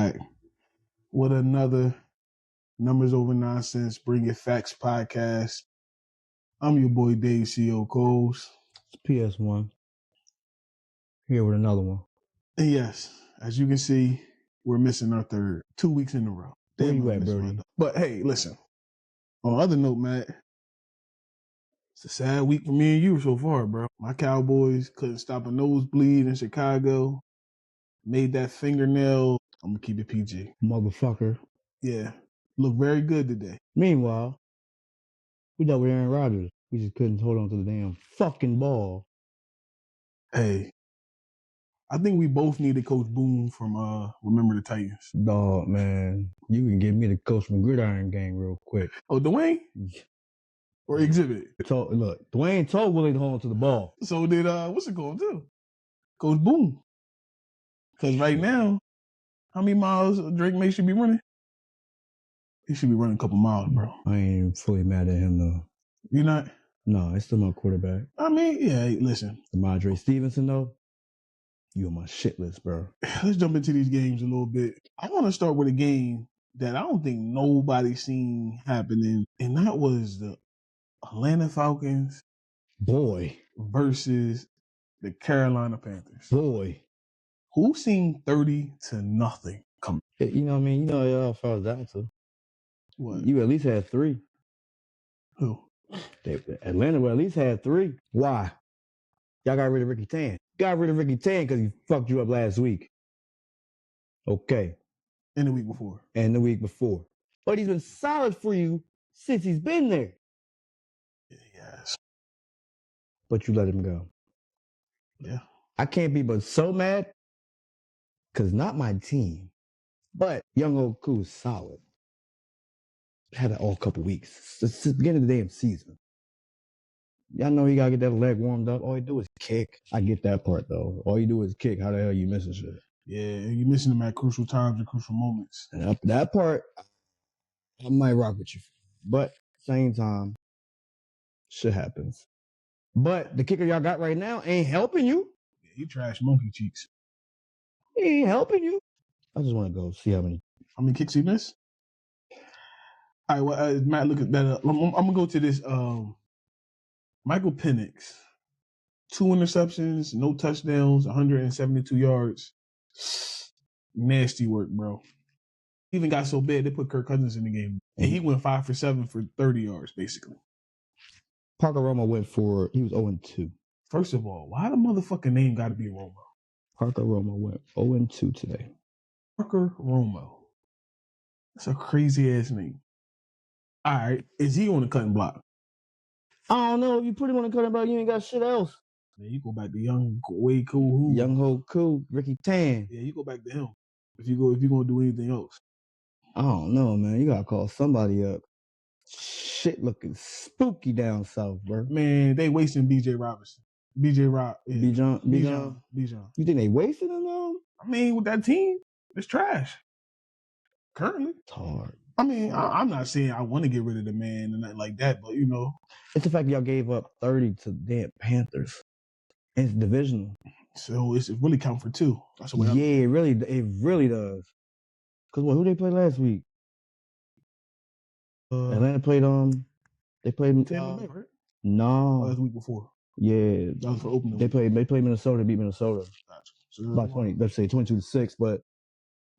back with another Numbers Over Nonsense, Bring Your Facts podcast. I'm your boy Dave C.O. Coles. It's PSOne. Here with another one. And yes, as you can see, we're missing our third 2 weeks in a row. Where you at, Brody? But hey, listen. On the other note, Matt, it's a sad week for me and you so far, bro. My Cowboys couldn't stop a nosebleed in Chicago. Made that fingernail. I'm going to keep it PG. Motherfucker. Yeah. Look very good today. Meanwhile, we dealt with Aaron Rodgers. We just couldn't hold on to the damn fucking ball. Hey, I think we both needed Coach Boone from Remember the Titans. Dog, man. You can give me the coach from Gridiron Gang real quick. Oh, Dwayne? Or Exhibit? Look, Dwayne told Willie to hold on to the ball. So did, what's it called too? Coach Boone. Because right now, how many miles Drake May should be running? He should be running a couple miles, bro. I ain't fully mad at him, though. You not? No, it's still my quarterback. I mean, yeah, hey, listen. DeMondre Stevenson, though, you on my shit list, bro. Let's jump into these games a little bit. I want to start with a game that I don't think nobody's seen happening, and that was the Atlanta Falcons versus the Carolina Panthers. Who seen 30-0 come? You know what I mean? You know y'all falls down to. What? You at least had 3. Who? Atlanta would at least had 3. Why? Y'all got rid of Ricky Tan. Got rid of Ricky Tan because he fucked you up last week. Okay. And the week before. But he's been solid for you since he's been there. Yes. But you let him go. Yeah. I can't be but so mad because not my team. But young old Koo is solid. Had it all couple weeks. It's the beginning of the damn season. Y'all know you gotta get that leg warmed up. All you do is kick. I get that part though. All you do is kick. How the hell you missing shit? Yeah, you missing them at crucial times and crucial moments. And that part, I might rock with you. But same time, shit happens. But the kicker y'all got right now ain't helping you. Yeah, he trash monkey cheeks. He ain't helping you. I just want to go see how many kicks he missed. All right, well, Matt, look at that. I'm gonna go to this. Michael Penix, 2 interceptions, no touchdowns, 172 yards. Nasty work, bro. Even got so bad they put Kirk Cousins in the game, and he went 5 for 7 for 30 yards, basically. Parker Romo he was 0-2. First of all, why the motherfucking name got to be Romo? Parker Romo went 0-2 today. Parker Romo. That's a crazy ass name. All right, is he on the cutting block? I don't know. If you put him on the cutting block, you ain't got shit else. Man, you go back to young, way cool who? Young ho cool, Ricky Tan. Yeah, you go back to him. If you're gonna do anything else. I don't know, man. You gotta call somebody up. Shit looking spooky down south, bro. Man, they wasting B.J. Robinson. Bijan. You think they wasted him though? I mean, with that team, it's trash. Currently. It's hard. I mean, I'm not saying I want to get rid of the man and nothing like that, but you know. It's the fact y'all gave up 30 to damn Panthers. And it's divisional. So it really count for 2. That's what it really does. Cause who they played last week? Atlanta played they played Tampa Bay, right? No. That was the week before. Yeah. That was for opening. They played Minnesota, beat Minnesota. Gotcha. So about 20, let's say 22-6, but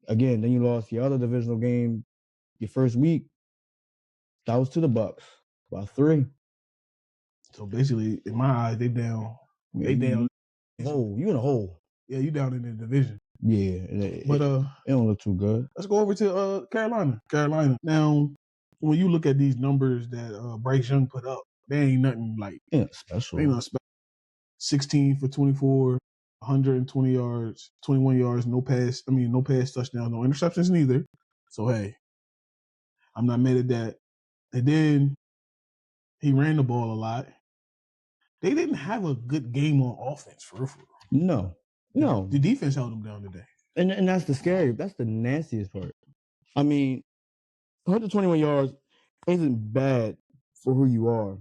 again, then you lost your other divisional game your first week. That was to the Bucks. About 3. So basically, in my eyes, they down. They down. Oh, you in a hole. Yeah, you down in the division. Yeah. But it don't look too good. Let's go over to Carolina. Now, when you look at these numbers that Bryce Young put up, they ain't nothing like special. They ain't nothing special. 16 for 24, 120 yards, 21 yards, no pass touchdown, no interceptions neither. So hey, I'm not mad at that. And then he ran the ball a lot. They didn't have a good game on offense, for real. No. The defense held them down today. And that's the nastiest part. I mean, 121 yards isn't bad for who you are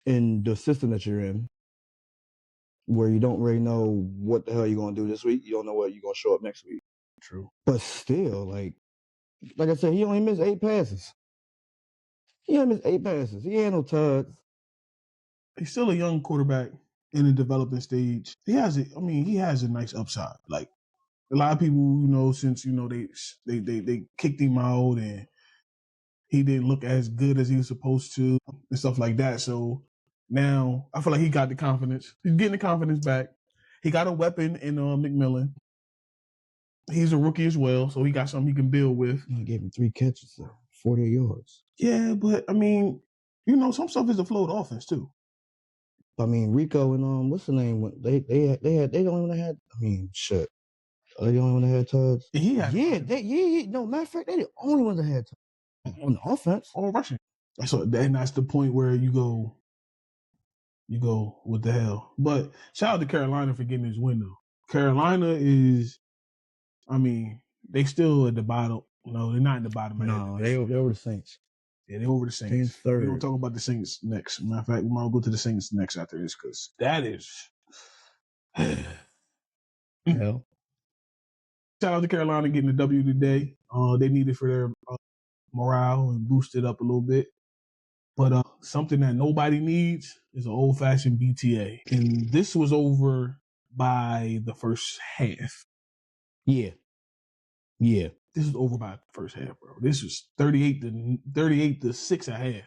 in the system that you're in, where you don't really know what the hell you're going to do this week. You don't know what you're going to show up next week. True. But still, like I said, he only missed 8 passes. He only missed 8 passes. He ain't no tuds. He's still a young quarterback in the developing stage. He has a nice upside. Like a lot of people, since they kicked him out and he didn't look as good as he was supposed to and stuff like that. So now I feel like he got the confidence. He's getting the confidence back. He got a weapon in McMillan. He's a rookie as well, so he got something he can build with. He gave him 3 catches, 48 yards. Yeah, but some stuff is a float offense too. I mean, Rico and what's the name? They the only one that had. I mean, shit. Are they the only one that had tuds? He had No, matter of fact, they the only ones that had tuds on the offense. All rushing. So and that's the point where you go, what the hell? But shout out to Carolina for getting this win though. Carolina is, they still at the bottom. No, they're not in the bottom. No, they over the Saints. Yeah, they're over the Saints. Third. We're going to talk about the Saints next. Matter of fact, we might go to the Saints next after this because that is. Hell. Shout out to Carolina getting the W today. They need it for their morale and boost it up a little bit. But something that nobody needs is an old-fashioned BTA. And this was over by the first half. Yeah. This was over by the first half, bro. This was 38 to 6 at half.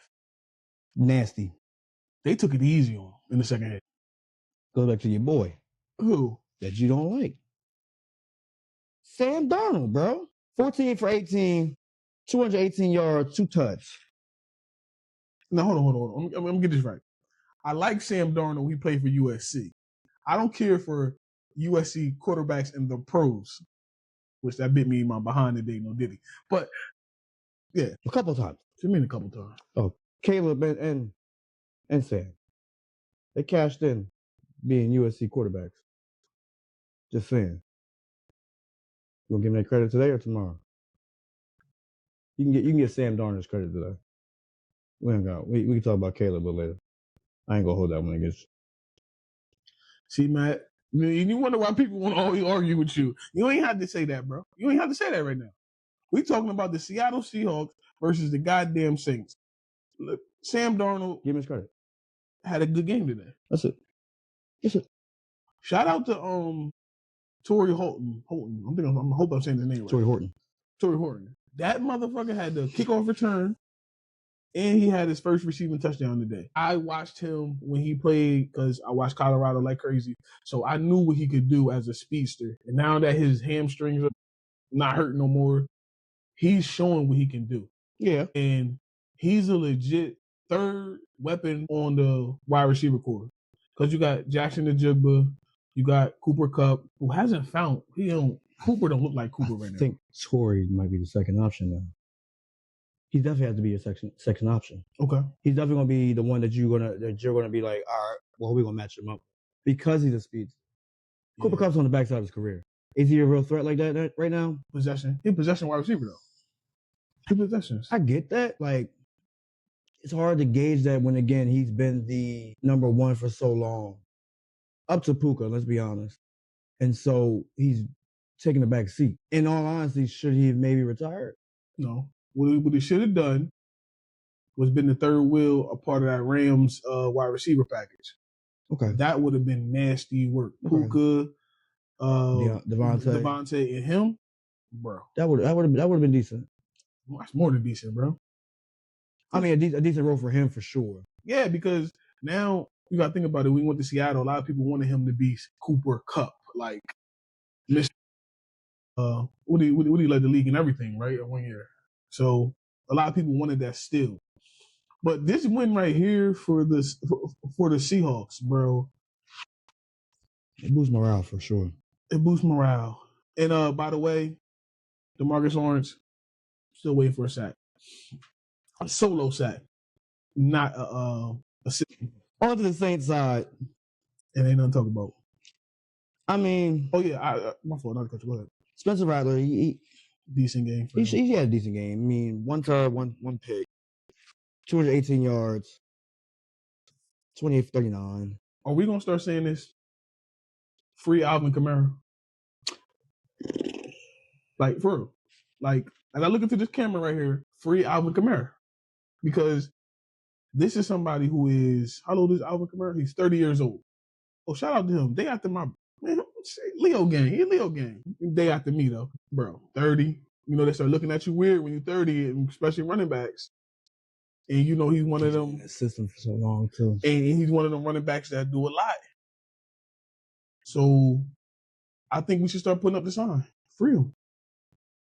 Nasty. They took it easy on in the second half. Go back to your boy. Who? That you don't like. Sam Darnold, bro. 14 for 18, 218 yards, 2 touchdowns. Now, hold on. I'm going to get this right. I like Sam Darnold. He played for USC. I don't care for USC quarterbacks in the pros, which that bit me in my behind today, no diddy. But, yeah. A couple of times. What do you mean a couple of times? Oh, Caleb and Sam. They cashed in being USC quarterbacks. Just saying. You gonna give me that credit today or tomorrow? You can get Sam Darnold's credit today. We can talk about Caleb a little later. I ain't gonna hold that one against you. See, Matt, you wonder why people want to always argue with you. You ain't have to say that, bro. You ain't have to say that right now. We talking about the Seattle Seahawks versus the goddamn Saints. Look, Sam Darnold, give him his credit, had a good game today. That's it. Shout out to Torrey Horton. I hope I'm saying his name right. Torrey Horton. That motherfucker had the kickoff return, and he had his first receiving touchdown today. I watched him when he played because I watched Colorado like crazy, so I knew what he could do as a speedster. And now that his hamstrings are not hurting no more, he's showing what he can do. Yeah, and he's a legit third weapon on the wide receiver core because you got Jackson Ajigba, you got Cooper Kupp, who hasn't found Cooper don't look like Cooper right now. I think Torrey might be the second option now. He definitely has to be a second option. Okay. He's definitely gonna be the one that you're gonna be like, all right, well, we're gonna match him up. Because he's a speed. Yeah. Cooper Kupp's on the backside of his career. Is he a real threat like that right now? Possession. He's possession wide receiver though. 2 possessions. I get that. Like, it's hard to gauge that when again he's been the number one for so long. Up to Puka, let's be honest. And so he's taking the back seat. In all honesty, should he have maybe retired? No. What he should have done was been the third wheel, a part of that Rams wide receiver package. Okay. That would have been nasty work. Okay. Puka, Devontae and him, bro. That would have been decent. That's more than decent, bro. I mean, a decent role for him for sure. Yeah, because now you got to think about it. We went to Seattle. A lot of people wanted him to be Cooper Kupp, like Mr. What he led the league and everything, right? 1 year. So a lot of people wanted that still. But this win right here for the Seahawks, bro. It boosts morale for sure. It boosts morale. And by the way, DeMarcus Lawrence still waiting for a sack. A solo sack. Not a On to the Saints side. It ain't nothing to talk about. I mean, oh yeah, my fault. Not to cut you. Go ahead. Spencer Rattler, he decent game. He had a decent game. I mean, 1 turn, one pick, 218 yards, 28-39. Are we gonna start saying this? Free Alvin Kamara. Like, for real. Like, as I look into this camera right here, free Alvin Kamara. Because this is somebody who is, how old is Alvin Kamara? He's 30 years old. Oh, shout out to him. Day after my, man, Leo gang. He Leo gang. Day after me, though. Bro, 30. You know, they start looking at you weird when you're 30, and especially running backs. And you know he's one of them. The system for so long, too. And he's one of them running backs that do a lot. So I think we should start putting up the sign. Free him.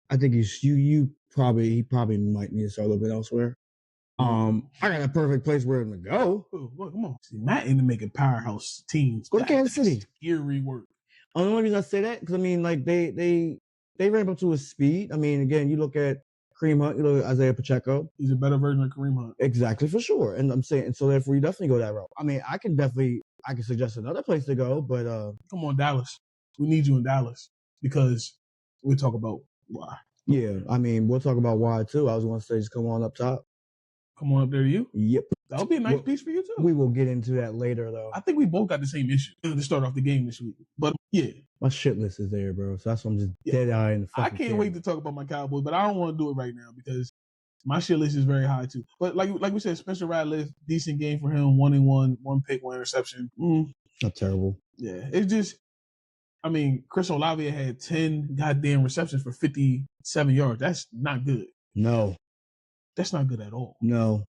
I think he probably might need to start a little bit elsewhere. I got a perfect place where him to go. Well, come on. See, Matt into making powerhouse teams. Go to Kansas City. Scary work. The only reason I say that, because I mean, like they ramp up to his speed. I mean, again, you look at Kareem Hunt, you look at Isaiah Pacheco. He's a better version of Kareem Hunt. Exactly, for sure. And I'm saying, and so therefore you definitely go that route. I mean, I can suggest another place to go, but come on, Dallas. We need you in Dallas because we'll talk about why. Yeah, I mean, we'll talk about why too. I was going to say, just come on up top. Come on up there to you? Yep. That would be a nice piece for you too. We will get into that later, though. I think we both got the same issue to start off the game this week. But yeah. My shit list is there, bro. So that's why I'm just dead-eye in the fucking I can't wait to talk about my Cowboys, but I don't want to do it right now because my shit list is very high too. But like we said, Spencer Radcliffe, decent game for him, 1-1, 1 pick, 1 interception. Not terrible. Yeah. It's just, I mean, Chris Olave had 10 goddamn receptions for 57 yards. That's not good. No. That's not good at all. No.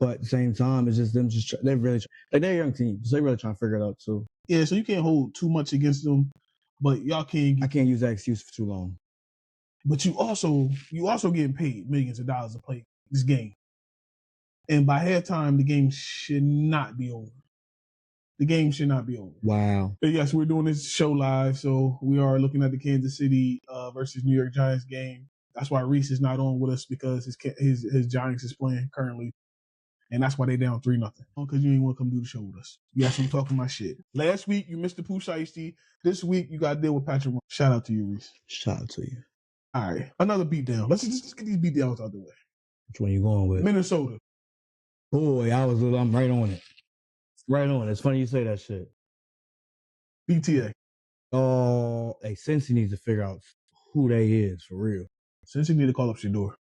But at the same time, it's just them they're really, like, they're a young team, so they're really trying to figure it out too. Yeah, so you can't hold too much against them, but y'all can't. I can't use that excuse for too long. But you also getting paid millions of dollars to play this game. And by halftime, the game should not be over. The game should not be over. Wow. But yes, we're doing this show live, so we are looking at the Kansas City versus New York Giants game. That's why Reese is not on with us because his Giants is playing currently. And that's why they down 3-0. Because you ain't want to come do the show with us. Yes, I'm talking my shit. Last week, you missed the Pooh Shiesty. This week, you got to deal with Patrick. Shout out to you, Reese. Shout out to you. All right. Another beatdown. Let's just get these beatdowns out the way. Which one you going with? Minnesota. Boy, I'm right on it. Right on it. It's funny you say that shit. BTA. Oh, hey, Cincy needs to figure out who they is for real. Cincy need to call up Shador.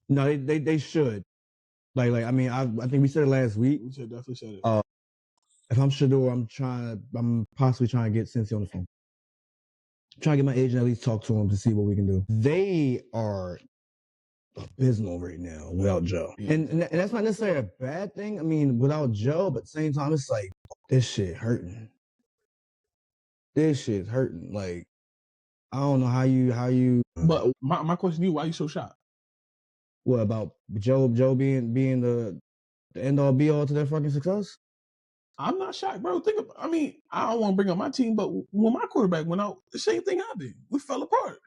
No, they should. Like I mean, I think we said it last week. We definitely said it. If I'm Shador, I'm possibly trying to get Cincy on the phone. Trying to get my agent at least talk to him to see what we can do. They are abysmal right now without Joe. Yeah. And that's not necessarily a bad thing. I mean, without Joe, but at the same time, it's like, this shit hurting. This shit's hurting. Like, I don't know how you. But my question to you, why are you so shocked? What about Joe being the end all be all to their fucking success? I'm not shocked, bro. I don't want to bring up my team, but when my quarterback went out, the same thing happened. We fell apart.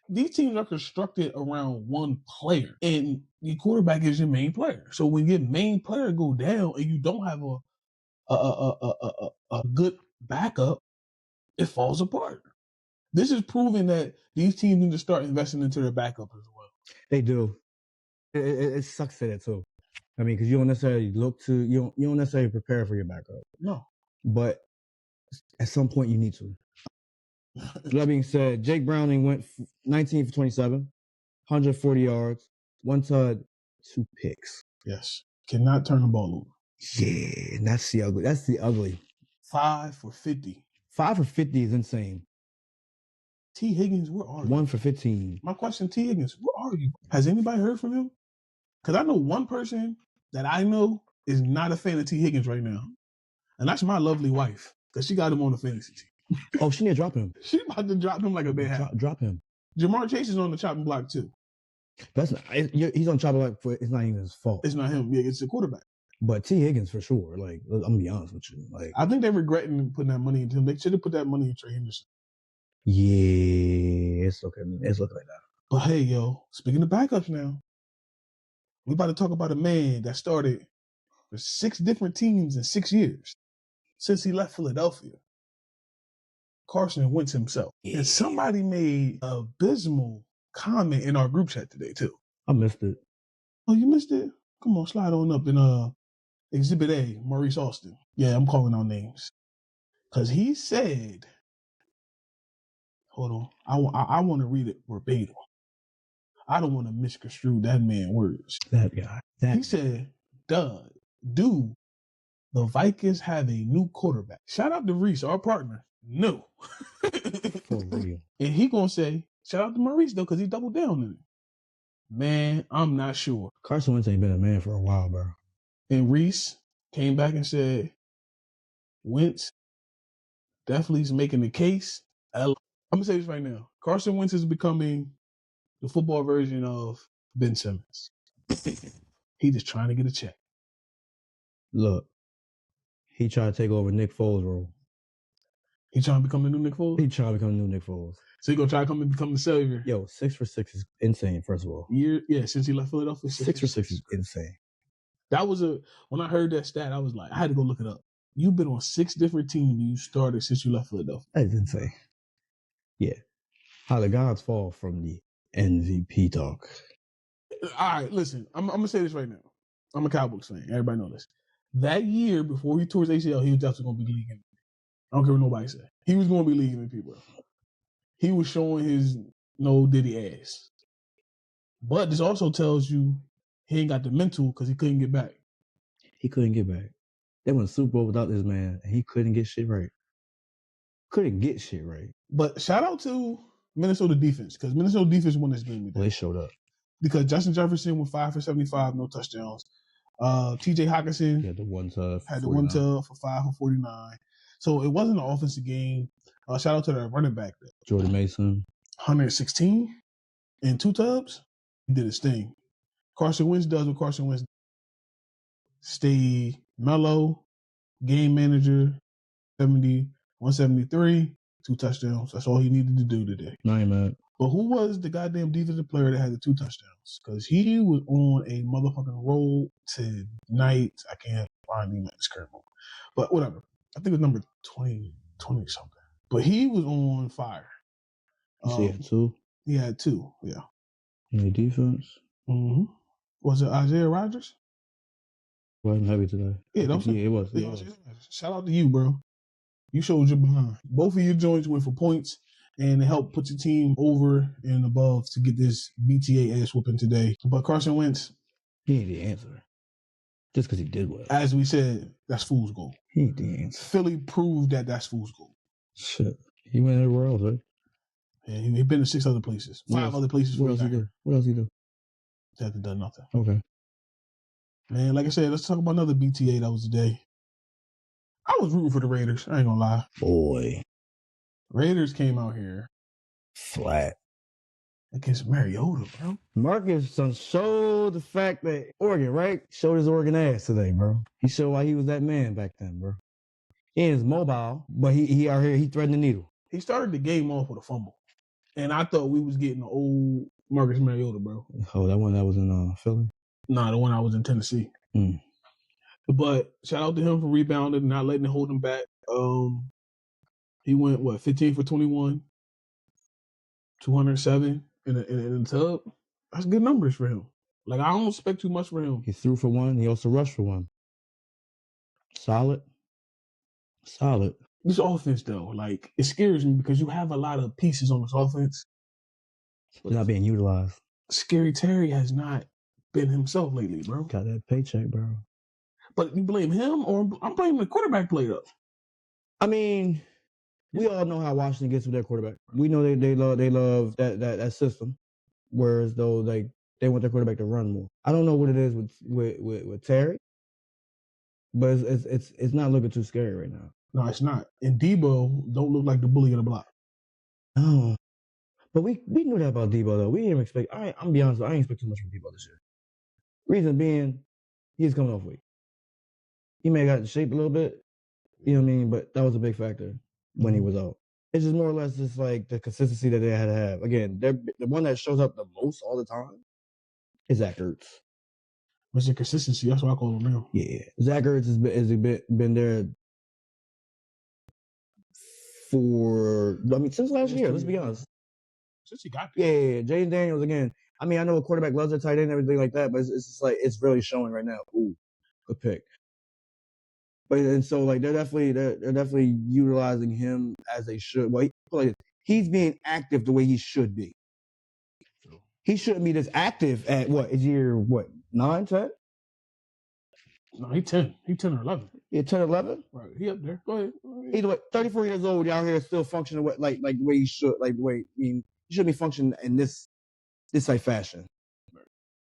These teams are constructed around one player, and the quarterback is your main player. So when your main player go down and you don't have a good backup, it falls apart. This is proving that these teams need to start investing into their backup as well. They do. It sucks to that too. I mean, because you don't necessarily you don't necessarily prepare for your backup. No. But at some point you need to. That being said, Jake Browning went 19 for 27, 140 yards, 1 TD, 2 picks. Yes. Cannot turn the ball over. Yeah, and that's the ugly. 5 for 50. 5 for 50 is insane. T. Higgins, where are you? 1 for 15. My question, T. Higgins, where are you? Has anybody heard from him? Because I know one person that I know is not a fan of T. Higgins right now. And that's my lovely wife. Because she got him on the fantasy team. Oh, she need to drop him. She about to drop him like a bad hat. Drop him. Jamar Chase is on the chopping block too. That's not, he's on chopping block for, it's not even his fault. It's not him. Yeah, it's the quarterback. But T. Higgins for sure. Like, I'm gonna be honest with you. Like, I think they're regretting putting that money into him. They should have put that money in Trey Henderson. Yeah, it's looking like that. But hey, yo, speaking of backups now, we about to talk about a man that started for 6 different teams in 6 years since he left Philadelphia. Carson Wentz himself. Yeah. And somebody made an abysmal comment in our group chat today, too. I missed it. Oh, you missed it? Come on, slide on up in Exhibit A, Maurice Austin. Yeah, I'm calling out names. Because he said, Hold on. I want to read it verbatim. I don't want to misconstrue that man's words. That guy. He said, Doug, dude, the Vikings have a new quarterback. Shout out to Reese, our partner. No. For real. And he going to say, shout out to Maurice, though, because he doubled down on it. Man, I'm not sure. Carson Wentz ain't been a man for a while, bro. And Reese came back and said, Wentz definitely is making the case. I'm going to say this right now. Carson Wentz is becoming the football version of Ben Simmons. He just trying to get a check. Look, he tried to take over Nick Foles' role. He trying to become the new Nick Foles? He trying to become the new Nick Foles. So he going to try to come and become the savior? Yo, 6 for 6 is insane, first of all. Yeah, since he left Philadelphia. 6 for 6 is insane. That was when I heard that stat, I was like, I had to go look it up. You've been on 6 different teams and you started since you left Philadelphia. That is insane. Yeah. How the gods fall from the MVP talk. All right, listen, I'm going to say this right now. I'm a Cowboys fan. Everybody know this. That year, before he tore his ACL, he was definitely going to be league MVP. I don't care what nobody said. He was going to be league MVP, bro. He was showing his no diddy ass. But this also tells you he ain't got the mental because he couldn't get back. He couldn't get back. They won a Super Bowl without this man, and he couldn't get shit right. Couldn't get shit right. But shout out to Minnesota defense, because Minnesota defense won this game. Well, they showed up. Because Justin Jefferson went 5 for 75, no touchdowns. TJ Hockenson had the one tub for 5 for 49. So it wasn't an offensive game. Shout out to the running back there. Jordan Mason. 116 and 2 tubs. He did his thing. Carson Wentz does what Carson Wentz does. Stay mellow, game manager, 173, 2 touchdowns. That's all he needed to do today. No, man. But who was the goddamn defensive player that had the 2 touchdowns? Because he was on a motherfucking roll tonight. I can't find him at this current moment. But whatever. I think it was number 20 something. But he was on fire. He had 2? He had 2, yeah. Any defense? Mm-hmm. Was it Isaiah Rodgers? Wasn't heavy today. Yeah, it was. Shout out to you, bro. You showed your behind. Both of your joints went for points and it helped put your team over and above to get this BTA ass whooping today. But Carson Wentz, he ain't the answer. Just because he did well. As we said, that's fool's gold. He ain't the answer. Philly proved that that's fool's gold. Shit. He went everywhere else, right? Yeah, he been to 6 other places. 5 other places. What else he do? He hasn't done nothing. Okay. Man, like I said, let's talk about another BTA that was today. I was rooting for the Raiders. I ain't gonna lie. Boy. Raiders came out here. Flat. Against Mariota, bro. Marcus showed the fact that Oregon, right? Showed his Oregon ass today, bro. He showed why he was that man back then, bro. He is mobile, but he out here, he threading the needle. He started the game off with a fumble. And I thought we was getting the old Marcus Mariota, bro. Oh, that one that was in Philly? Nah, the one I was in Tennessee. Mm. But shout out to him for rebounding and not letting it hold him back. He went, 15 for 21, 207 in the tub. That's good numbers for him. Like, I don't expect too much for him. He threw for 1. He also rushed for 1. Solid. This offense, though, like, it scares me because you have a lot of pieces on this offense. It's not being utilized. Scary Terry has not been himself lately, bro. Got that paycheck, bro. But you blame him, or I'm blaming the quarterback play up. I mean, we all know how Washington gets with their quarterback. We know they love that system, whereas though they want their quarterback to run more. I don't know what it is with Terry, but it's not looking too scary right now. No, it's not. And Debo don't look like the bully of the block. Oh, but we knew that about Debo though. We didn't expect. I'm gonna be honest, I ain't expect too much from Debo this year. Reason being, he's coming off weight. He may have got in shape a little bit, you know what I mean? But that was a big factor when he was out. It's just more or less just like the consistency that they had to have. Again, the one that shows up the most all the time is Zach Ertz. What's the consistency? That's what I call him now. Yeah. Zach Ertz has been there since last year, let's be honest. Since he got there. Yeah. Jaden Daniels, again. I mean, I know a quarterback loves their tight end and everything like that, but it's just like, it's really showing right now. Ooh, good pick. But and so like they're definitely utilizing him as they should. Well, he's being active the way he should be. He shouldn't be this active at what? Is year 9, 10? No, he 10. He 10 or 11. Yeah, 10, 11? Right. He up there. Go ahead. He's 34 years old out here still functioning like the way he should, like the way, he shouldn't be functioning in this type fashion.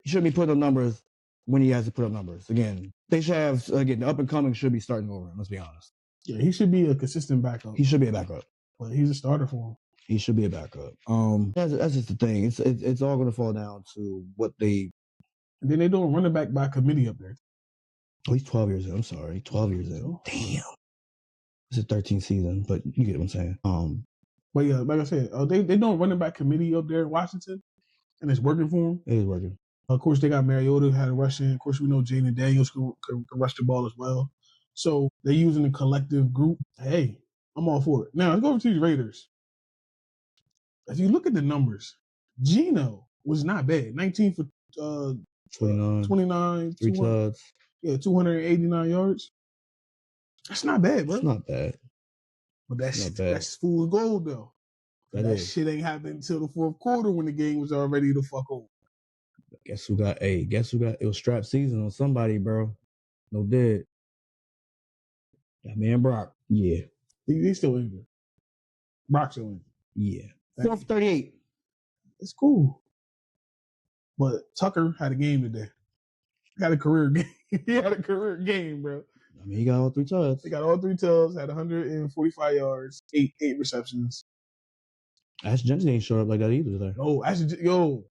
He shouldn't be putting up numbers when he has to put up numbers. Again, they should have, the up and coming should be starting over, let's be honest. Yeah, he should be a consistent backup. He should be a backup. But he's a starter for him. He should be a backup. That's just the thing. It's all going to fall down to what they. And then they doing running back by committee up there. Oh, he's 12 years in. I'm sorry, 12 years in. Damn. It's a 13th season, but you get what I'm saying. But yeah, like I said, they doing running back committee up there in Washington, and it's working for them. It is working. Of course, they got Mariota had a rushing. Of course, we know Jaden Daniels can rush the ball as well. So they're using a collective group. Hey, I'm all for it. Now let's go over to the Raiders. If you look at the numbers, Geno was not bad. 19 for 29, 3 tugs. Yeah, 289 yards. That's not bad, bro. It's not bad. But that's fool's gold, though. That shit ain't happened until the fourth quarter when the game was already the fuck over. Guess who got it was strap season on somebody, bro. No dead. That man Brock. Yeah. He's still injured. Brock's still injured. Yeah. 4 for 38. It's cool. But Tucker had a game today. He had a career game. He had a career game, bro. I mean, he got all 3 tugs. He got all 3 tugs, had 145 yards, 8 receptions. Ashton Jensen ain't showed up like that either today. No,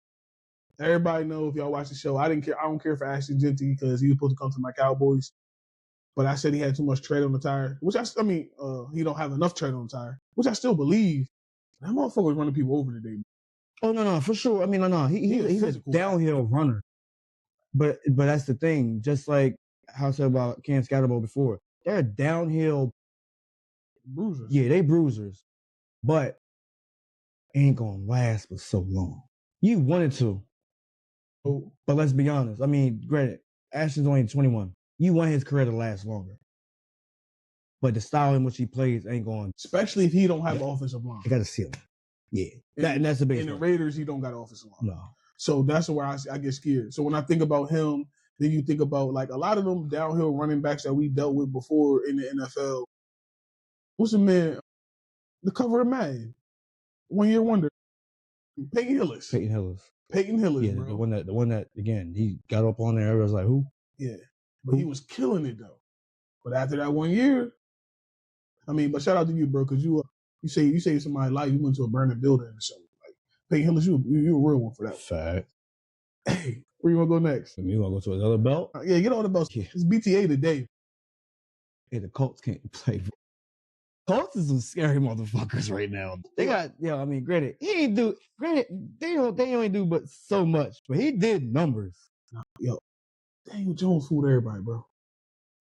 everybody know if y'all watch the show, I didn't care. I don't care for Ashton Jensen because he was supposed to come to my Cowboys. But I said he had too much tread on the tire, which he don't have enough tread on the tire, which I still believe. That motherfucker was running people over today. Oh, no, for sure. I mean, no. He's a downhill runner. But that's the thing. Just like how I said about Cam Scatterbo before, they're downhill bruisers. Yeah, they bruisers. But ain't gonna last for so long. You wanted to. Oh. But let's be honest. I mean, granted, Ashton's only 21. You want his career to last longer. But the style in which he plays ain't going. Especially if he don't have offensive line. He got a ceiling. Yeah. And that's the biggest In the Raiders, he don't got offensive line. No. So that's where I get scared. So when I think about him, then you think about like a lot of them downhill running backs that we dealt with before in the NFL. What's the man? The cover of Madden. 1 year wonder. Peyton Hillis. Yeah, bro. the one that again, he got up on there. I was like, who? Yeah. But he was killing it though. But after that 1 year, but shout out to you, bro, because you saved somebody's life. You went to a burning building or something. Like Peyton Hillis, you a real one for that. Fact. Hey, where you want to go next? You want to go to another belt? Yeah, get all the belts. Yeah. It's BTA today. Hey, the Colts can't play. Colts is some scary motherfuckers right now. They got, granted, they only do but so much, but he did numbers. Yo, Daniel Jones fooled everybody, bro.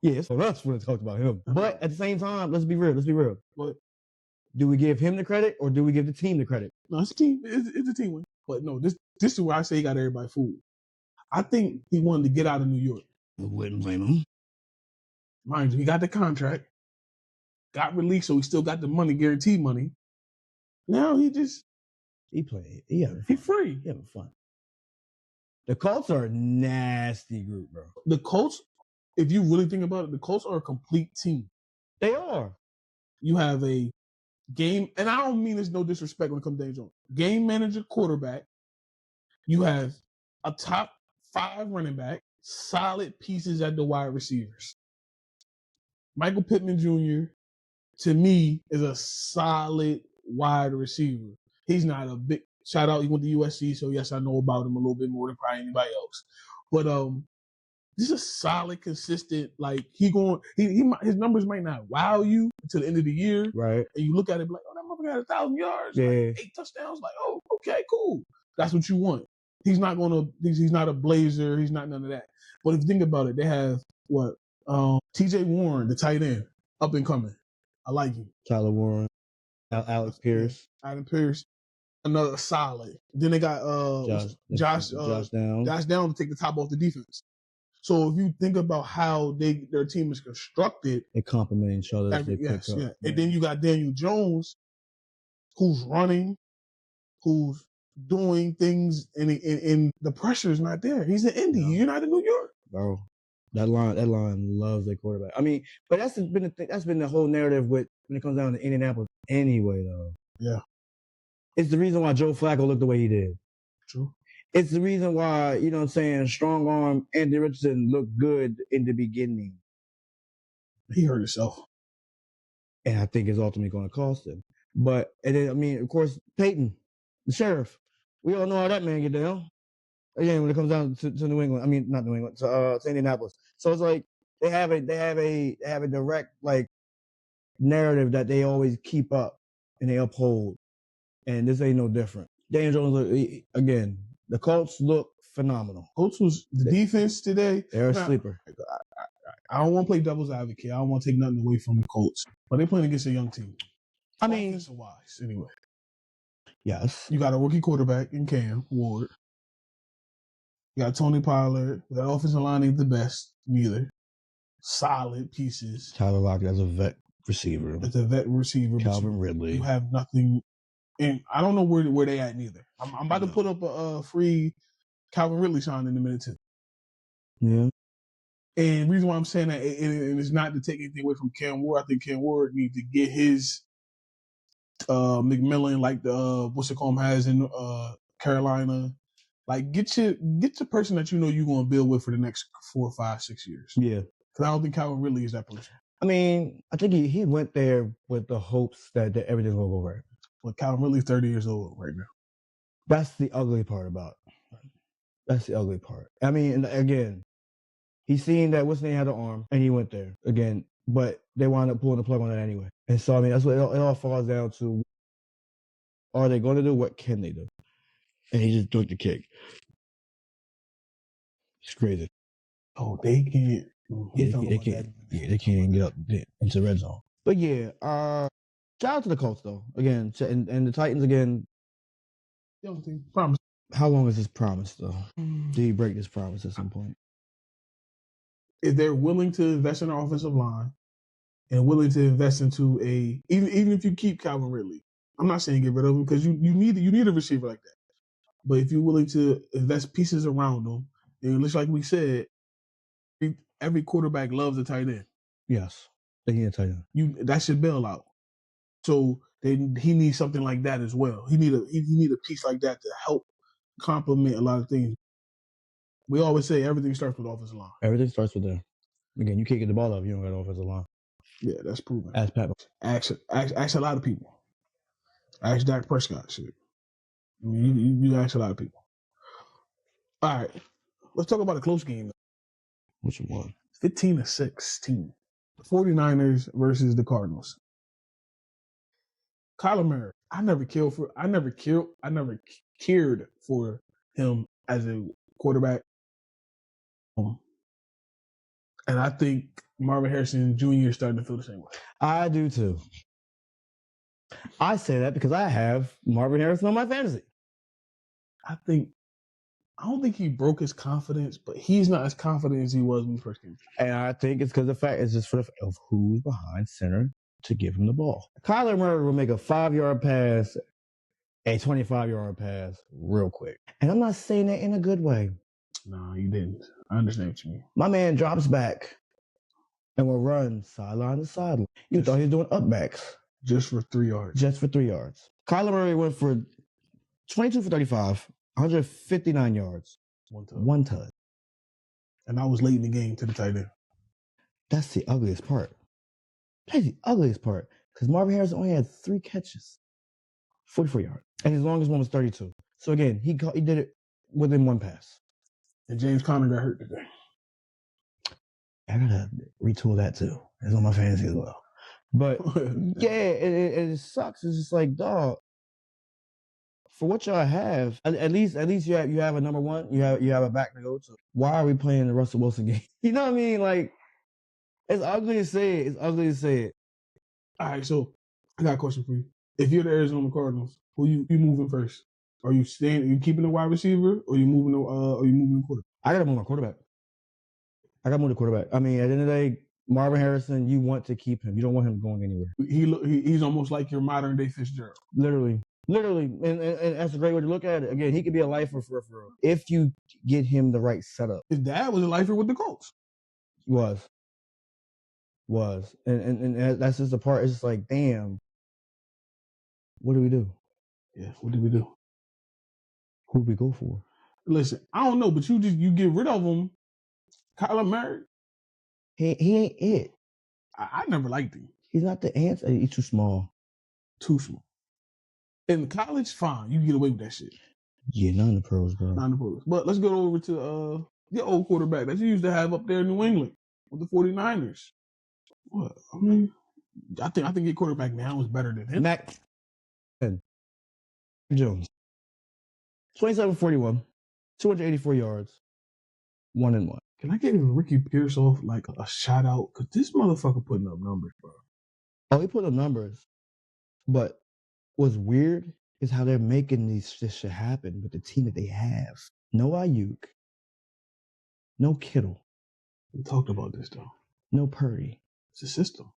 Yeah, so that's when I talked about him. But at the same time, let's be real. What? Do we give him the credit or do we give the team the credit? No, it's a team. It's a team win. But no, this is where I say he got everybody fooled. I think he wanted to get out of New York. I wouldn't blame him. Mind you, he got the contract, got released, so he still got the money, guaranteed money. Now he played. He free. He having fun. The Colts are a nasty group, bro. The Colts, if you really think about it, the Colts are a complete team. They are. You have a game, and I don't mean there's no disrespect when it comes to Daniel Jones. Game manager, quarterback. You have a top 5 running back, solid pieces at the wide receivers. Michael Pittman Jr., to me, is a solid wide receiver. He's not a big shout out. He went to USC, so yes, I know about him a little bit more than probably anybody else. But this is a solid, consistent. Like his numbers might not wow you until the end of the year, right? And you look at it like, oh, that motherfucker had 1,000 yards, yeah, like 8 touchdowns. Like, oh, okay, cool. That's what you want. He's not a blazer. He's not none of that. But if you think about it, they have what? T.J. Warren, the tight end, up and coming. I like him. Tyler Warren, Alex Pierce, Adam Pierce, another solid. Then they got Josh Downs. Josh Downs to take the top off the defense. So if you think about how their team is constructed, they complement each other. And then you got Daniel Jones, who's running, who's doing things, and the pressure is not there. He's in Indy. No. You're not in New York, bro. That line loves their quarterback. I mean, but that's been the whole narrative with when it comes down to Indianapolis anyway, though. Yeah. It's the reason why Joe Flacco looked the way he did. True. It's the reason why, you know what I'm saying, strong arm Andy Richardson looked good in the beginning. He hurt himself. And I think it's ultimately going to cost him. But, and then, I mean, of course, Peyton, the sheriff. We all know how that man get down. Again, when it comes down to New England, I mean, not New England, to Indianapolis. So it's like they have a direct like narrative that they always keep up and they uphold, and this ain't no different. Daniel Jones, again, the Colts look phenomenal. Colts was the defense today. They're a sleeper. I don't want to play devil's advocate. I don't want to take nothing away from the Colts, but they're playing against a young team. I mean, offensive-wise, anyway. Yes, you got a rookie quarterback in Cam Ward. You got Tony Pollard. That offensive line ain't the best, neither. Solid pieces. Tyler Lockett as a vet receiver. As a vet receiver. Calvin Ridley. You have nothing. And I don't know where they at neither. I'm about to put up a free Calvin Ridley sign in a minute, too. Yeah. And the reason why I'm saying that, and it's not to take anything away from Cam Ward. I think Cam Ward needs to get his McMillan, like the what's it called, has in Carolina. Like get the person that you know you're going to build with for the next 4, 5, 6 years. Yeah. Because I don't think Calvin really is that person. I mean, I think he went there with the hopes that everything's going to go right. But Calvin really is 30 years old right now. That's the ugly part about it. That's the ugly part. I mean, and again, he's seen that Whitney had an arm, and he went there again. But they wound up pulling the plug on it anyway. And so, I mean, that's what it all falls down to. Are they going to do? What can they do? And he just took the kick. It's crazy. Oh, they can't. They can't even get up into the red zone. But yeah, shout out to the Colts though. Again, and the Titans again. Young team, promise. How long is this promise though? Did he break this promise at some point? If they're willing to invest in their offensive line and willing to invest into even if you keep Calvin Ridley, I'm not saying get rid of him because you need a receiver like that. But if you're willing to invest pieces around them, and it looks like we said, every quarterback loves a tight end. Yes, they need a tight end. That's your bailout. So he needs something like that as well. He need a piece like that to help complement a lot of things. We always say everything starts with offensive line. Everything starts with them. Again, you can't get the ball up if you don't got an offensive line. Yeah, that's proven. Ask Pat. Ask a lot of people. Ask Dak Prescott shit. I mean, you ask a lot of people. All right, let's talk about a close game. Which one? 15-16. The 49ers versus the Cardinals. Kyler Murray. I never cared for him as a quarterback. And I think Marvin Harrison Jr. is starting to feel the same way. I do too. I say that because I have Marvin Harrison on my fantasy. I don't think he broke his confidence, but he's not as confident as he was when he first came. And I think it's because it's just for the fact of who's behind center to give him the ball. Kyler Murray will make a 5-yard pass, a 25-yard pass real quick. And I'm not saying that in a good way. No, you didn't. I understand what you mean. My man drops back and will run sideline to sideline. You thought he was doing upbacks. Just for 3 yards. Just for 3 yards. Kyler Murray went for 22 for 35, 159 yards. One touch. And I was late in the game to the tight end. That's the ugliest part. That's the ugliest part. Because Marvin Harrison only had 3 catches. 44 yards. And his longest one was 32. So again, he did it within 1 pass. And James Conner got hurt today. I gotta retool that too. It's on my fantasy as well. But yeah, it sucks. It's just like, dog. For what y'all have, at least you have a number one. You have a back to go to. Why are we playing the Russell Wilson game? You know what I mean? Like, it's ugly to say it. It's ugly to say it. All right, so I got a question for you. If you're the Arizona Cardinals, who you moving first? Are you keeping the wide receiver, or you moving the quarterback? I gotta move my quarterback. I mean, at the end of the day, Marvin Harrison, you want to keep him. You don't want him going anywhere. He's almost like your modern day Fitzgerald. Literally. And that's a great way to look at it. Again, he could be a lifer for real. If you get him the right setup. His dad was a lifer with the Colts. Was. And that's just the part. It's just like, damn. What do we do? Yeah, what do we do? Who do we go for? Listen, I don't know, but you get rid of him. Kyler Murray. He ain't it. I never liked him. He's not the answer. He's too small. Too small. In college, fine. You can get away with that shit. Yeah, not in the pros, bro. Not in the pros. But let's go over to the old quarterback that you used to have up there in New England with the 49ers. What? I mean, I think your quarterback now is better than him. Mac Jones. 27-41. 284 yards. 1-1. Can I give Ricky Pearsall like a shout out? Because this motherfucker putting up numbers, bro. Oh, he put up numbers. But what's weird is how they're making this shit happen with the team that they have. No Ayuk. No Kittle. We talked about this, though. No Purdy. It's a system.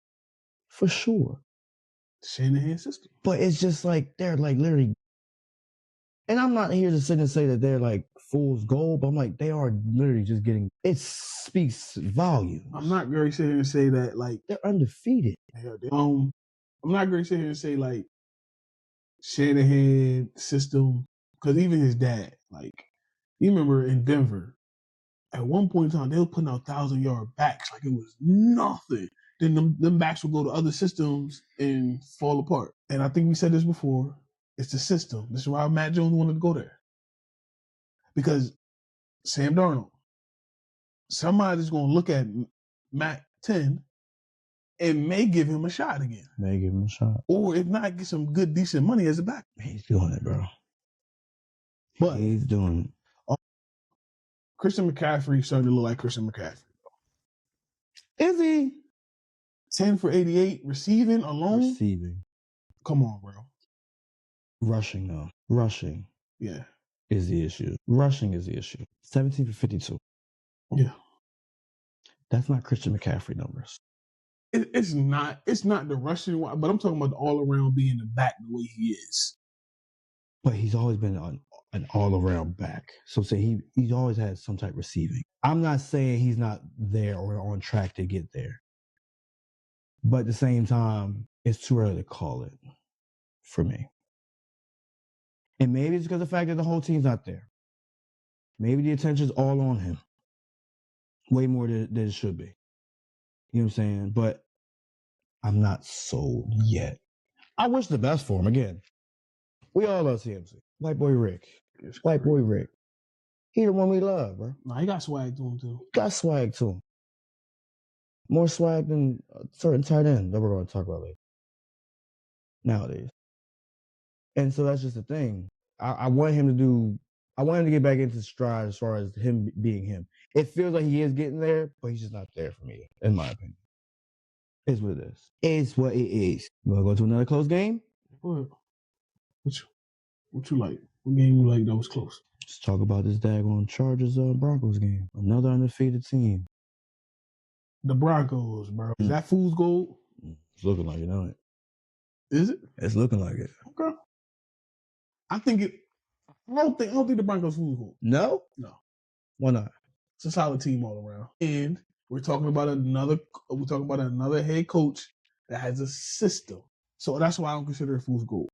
For sure. Shanahan system. But it's just like, they're like literally. And I'm not here to sit and say that they're like fool's gold, but I'm like, they are literally just getting, it speaks volumes. I'm not going to sit here and say that like. They're undefeated. I'm not going to sit here and say like Shanahan system, because even his dad, like, you remember in Denver, at one point in time, they were putting out 1,000-yard backs like it was nothing. Then them backs would go to other systems and fall apart. And I think we said this before. It's the system. This is why Matt Jones wanted to go there. Because Sam Darnold, somebody's going to look at Matt 10 and may give him a shot again. May give him a shot. Or if not, get some good, decent money as a back. He's doing it, bro. But he's doing it. Christian McCaffrey starting to look like Christian McCaffrey. Is he? 10 for 88 receiving alone? Receiving. Come on, bro. Rushing, though. Rushing. Yeah. Is the issue. Rushing is the issue. 17 for 52. Yeah. That's not Christian McCaffrey numbers. It's not the rushing one, but I'm talking about the all-around being the back the way he is. But he's always been an all-around back. So say he's always had some type of receiving. I'm not saying he's not there or on track to get there. But at the same time, it's too early to call it for me. And maybe it's because of the fact that the whole team's not there. Maybe the attention's all on him. Way more than it should be. You know what I'm saying? But I'm not sold yet. I wish the best for him. Again, we all love CMC. White boy Rick. White boy Rick. He the one we love, bro. Nah, he got swag to him, too. Got swag to him. More swag than a certain tight end that we're going to talk about later. Nowadays. And so that's just the thing. I want him to get back into stride as far as him being him. It feels like he is getting there, but he's just not there for me, in my opinion. It's what it is. It's what it is. You want to go to another close game? What you like? What game you like that was close? Let's talk about this daggone Chargers Broncos game. Another undefeated team. The Broncos, bro. Is that fool's gold? It's looking like it, don't it? Is it? It's looking like it. Okay. I don't think the Broncos fool's gold. No? No. Why not? It's a solid team all around. And we're talking about another head coach that has a system. So that's why I don't consider it fool's gold.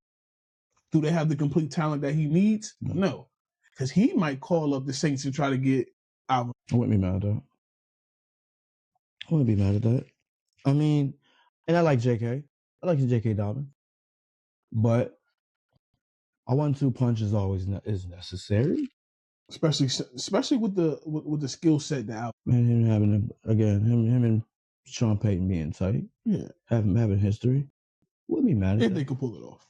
Do they have the complete talent that he needs? No. Because he might call up the Saints and try to get out. I wouldn't be mad at that. I wouldn't be mad at that. I mean, and I like JK. I like the JK Dobbins. But a 1-2 punch is always is necessary. Especially with the skill set that out. And him having him and Sean Payton being tight. Yeah. Having history. Wouldn't be mad at that. If they could pull it off.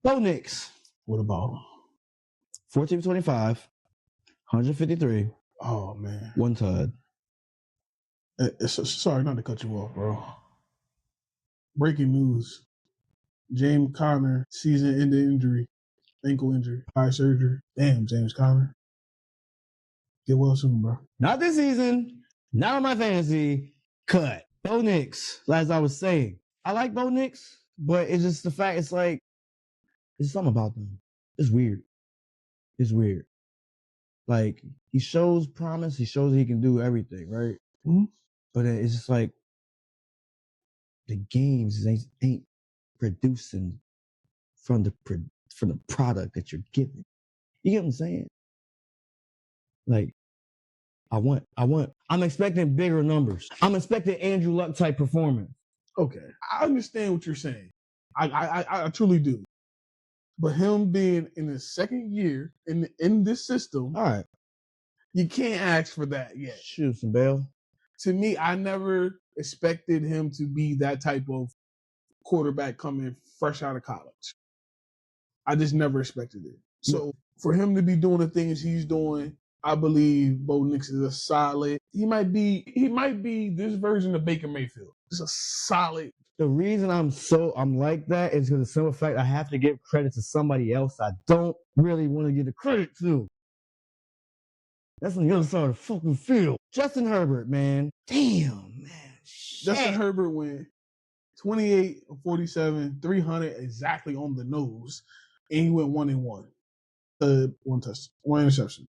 Bo Nix. What about him? 14-25. 153. Oh, man. 1 tud. Sorry not to cut you off, bro. Breaking news. James Conner, season-ending injury. Ankle injury. Eye surgery. Damn, James Conner. Get well soon, bro. Not this season. Not on my fantasy. cut. Bo Nix, as I was saying. I like Bo Nix, but it's just the fact it's like, there's something about them. It's weird. It's weird. Like, he shows promise, he shows he can do everything, right? Mhm. But it's just like, the games ain't producing from the product that you're giving. You get what I'm saying? Like, I'm expecting bigger numbers. I'm expecting Andrew Luck type performance. Okay, I understand what you're saying. I truly do. But him being in his second year in this system, All right, you can't ask for that yet. shoot some bail. To me, I never expected him to be that type of quarterback coming fresh out of college. I just never expected it. So for him to be doing the things he's doing, I believe Bo Nix is a solid. He might be this version of Baker Mayfield. It's a solid. The reason I'm like that is because of the simple fact I have to give credit to somebody else I don't really want to give the credit to. That's on the other side of the fucking field. Justin Herbert, man. Damn, man. Shit. Justin Herbert went 28 of 47, 300 exactly on the nose, and he went 1-1. One touchdown, one interception.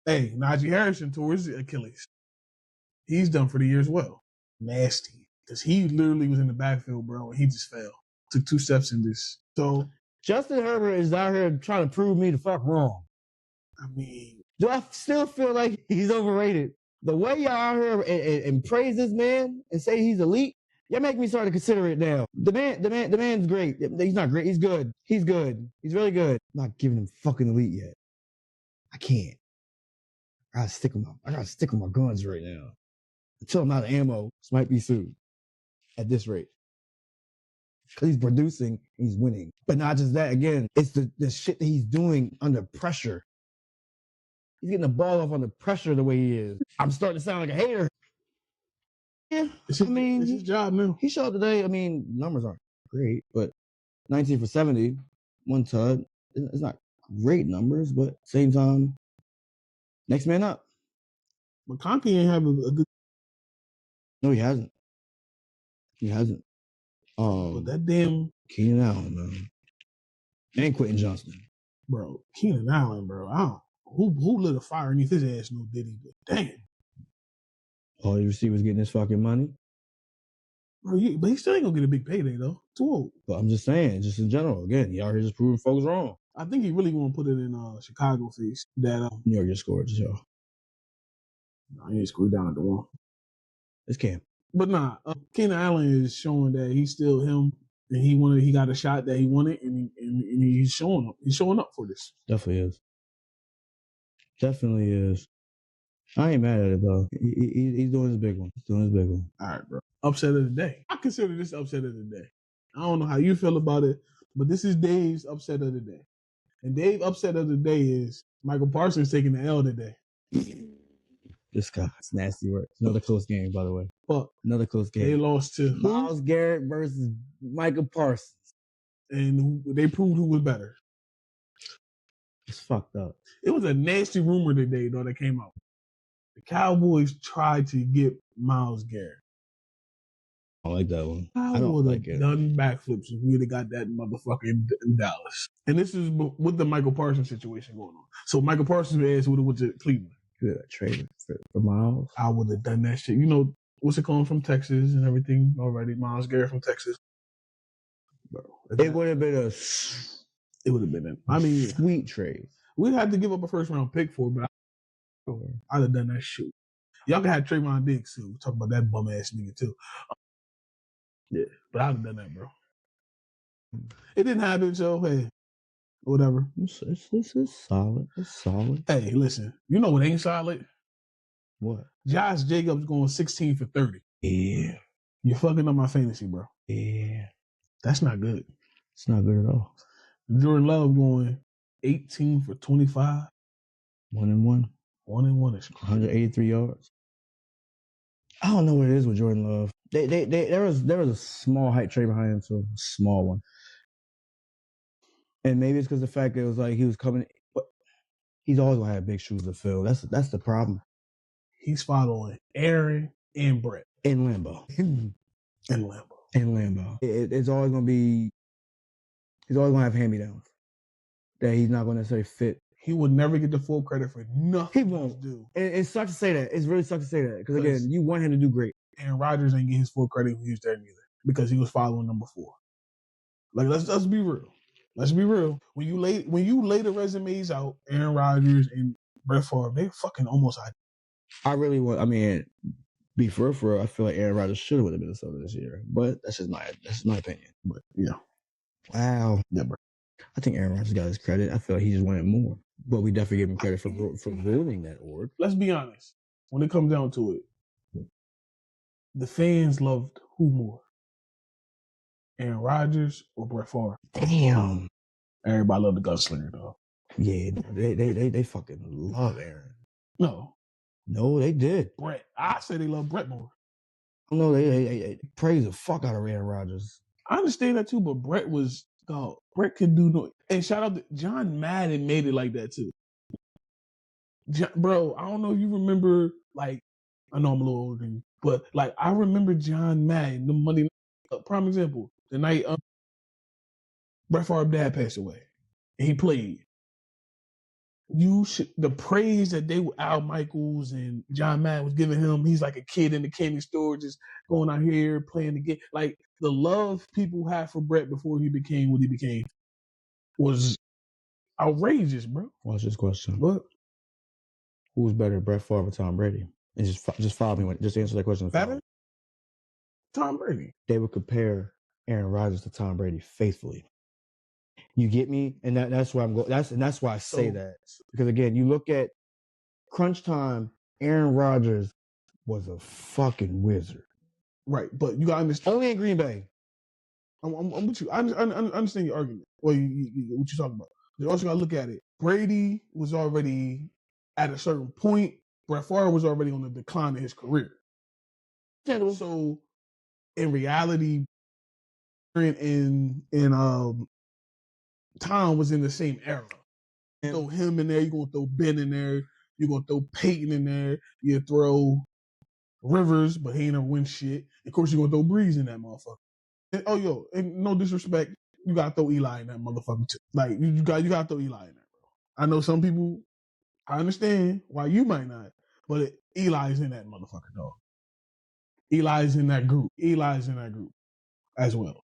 Hey, Najee Harrison tore his Achilles. He's done for the year as well. Nasty. Because he literally was in the backfield, bro, and he just fell. Took 2 steps in this. So Justin Herbert is out here trying to prove me the fuck wrong. I mean, do I still feel like he's overrated? The way y'all out here and praise this man and say he's elite, y'all make me start to consider it now. The man's great. He's not great. He's good. He's good. He's really good. I'm not giving him fucking elite yet. I can't. I gotta stick with my guns right now. Until I'm out of ammo, this might be soon. At this rate. Because he's producing, he's winning. But not just that, again, it's the shit that he's doing under pressure. He's getting the ball off under pressure the way he is. I'm starting to sound like a hater. Yeah, it's his job now. He showed up today. I mean, numbers aren't great, but 19 for 70, 1 tud. It's not great numbers, but same time, next man up. McConkey ain't having a good. No, he hasn't. He hasn't. But that damn Keenan Allen, man, and Quentin Johnston, bro. Keenan Allen, bro. I don't. Who lit a fire underneath his ass? No diddy, but damn. All the receivers getting his fucking money. Bro, but he still ain't gonna get a big payday though. Too old. But I'm just saying, just in general, again, he out here just proving folks wrong. I think he really want to put it in Chicago face. That New York just scored, yo. No, he ain't screwed down at the wall. It's Cam. But nah, Keenan Allen is showing that he's still him, and he got a shot that he wanted, and he's showing up. He's showing up for this. Definitely is. Definitely is. I ain't mad at it though. He's doing his big one. He's doing his big one. All right, bro. Upset of the day. I consider this upset of the day. I don't know how you feel about it, but this is Dave's upset of the day. And Dave's upset of the day is Michael Parsons taking the L today. This guy, it's nasty work. Another close game, by the way. Fuck. Another close game. They lost to Myles Garrett versus Michael Parsons. And they proved who was better. It's fucked up. It was a nasty rumor today, though, that came out. The Cowboys tried to get Myles Garrett. I like that one. I don't like it. Done backflips if we would have got that motherfucker in Dallas. And this is with the Michael Parsons situation going on. So Michael Parsons' ass would have went to Cleveland. Good trade for Myles. I would have done that shit. You know, what's it called from Texas and everything already? Myles Garrett from Texas. Bro, it would have been a sweet trade. We'd have to give up a first round pick for it, but I'd have done that shit. Y'all can have Trayvon Diggs too. We'll talk about that bum ass nigga too. Yeah, but I'd have done that, bro. It didn't happen, so hey, whatever. This is solid. It's solid. Hey, listen, you know what ain't solid? What? Josh Jacobs going 16 for 30. Yeah. You're fucking up my fantasy, bro. Yeah. That's not good. It's not good at all. Jordan Love going 18 for 25. 1-1. 1-1 is crazy. 183 yards. I don't know what it is with Jordan Love. There was a small hype trade behind him, so a small one. And maybe it's because the fact that it was like he was coming, but he's always gonna have big shoes to fill. That's the problem. He's following Aaron and Brett. in Lambeau. In Lambeau. In Lambeau. It's always going to be, he's always going to have hand-me-downs that he's not going to necessarily fit. He would never get the full credit for nothing. He won't. It sucks to say that. It's really sucks to say that. Because, again, you want him to do great. Aaron Rodgers ain't get his full credit when he was there neither because he was following number 4. Like, let's be real. Let's be real. When you lay the resumes out, Aaron Rodgers and Brett Favre, they fucking almost identical. I really want, I mean, be for real, I feel like Aaron Rodgers should have won the Minnesota this year. But that's just my opinion. But, yeah. Wow. Yeah, bro. I think Aaron Rodgers got his credit. I feel like he just wanted more. But we definitely give him credit for ruining that award. Let's be honest. When it comes down to it, the fans loved who more? Aaron Rodgers or Brett Favre? Damn. Everybody loved the gunslinger, though. Yeah, they fucking love Aaron. No, they did. Brett. I say they love Brett more. No, they praise the fuck out of Aaron Rodgers. I understand that too, but Brett could do no. And shout out to John Madden made it like that too. Bro, I don't know if you remember, like, I know I'm a little older than you, but like I remember John Madden, the Monday night, prime example, the night Brett Favre's dad passed away, and he played. The praise that Al Michaels and John Madden was giving him, he's like a kid in the candy store, just going out here playing the game. Like the love people had for Brett before he became what he became was outrageous, bro. What's this question? What? Who's better, Brett Favre or Tom Brady? And just follow me. Just answer that question. Better? Tom Brady. They would compare Aaron Rodgers to Tom Brady faithfully. You get me? And that's why I'm going. That's why I say that. Because again, you look at crunch time, Aaron Rodgers was a fucking wizard. Right, but you gotta understand. Only in Green Bay. I'm with you. I understand your argument. Well, what you're talking about. You also gotta look at it. Brady was already at a certain point. Brett Favre was already on the decline of his career. So, in reality, in Tom was in the same era. You throw him in there, you're going to throw Ben in there, you're going to throw Peyton in there, you throw Rivers, but he ain't never win shit. Of course, you're going to throw Breeze in that motherfucker. And no disrespect, you got to throw Eli in that motherfucker too. Like, you got to throw Eli in there, bro. I know some people, I understand why you might not, but Eli's in that motherfucker, dog. Eli's in that group as well.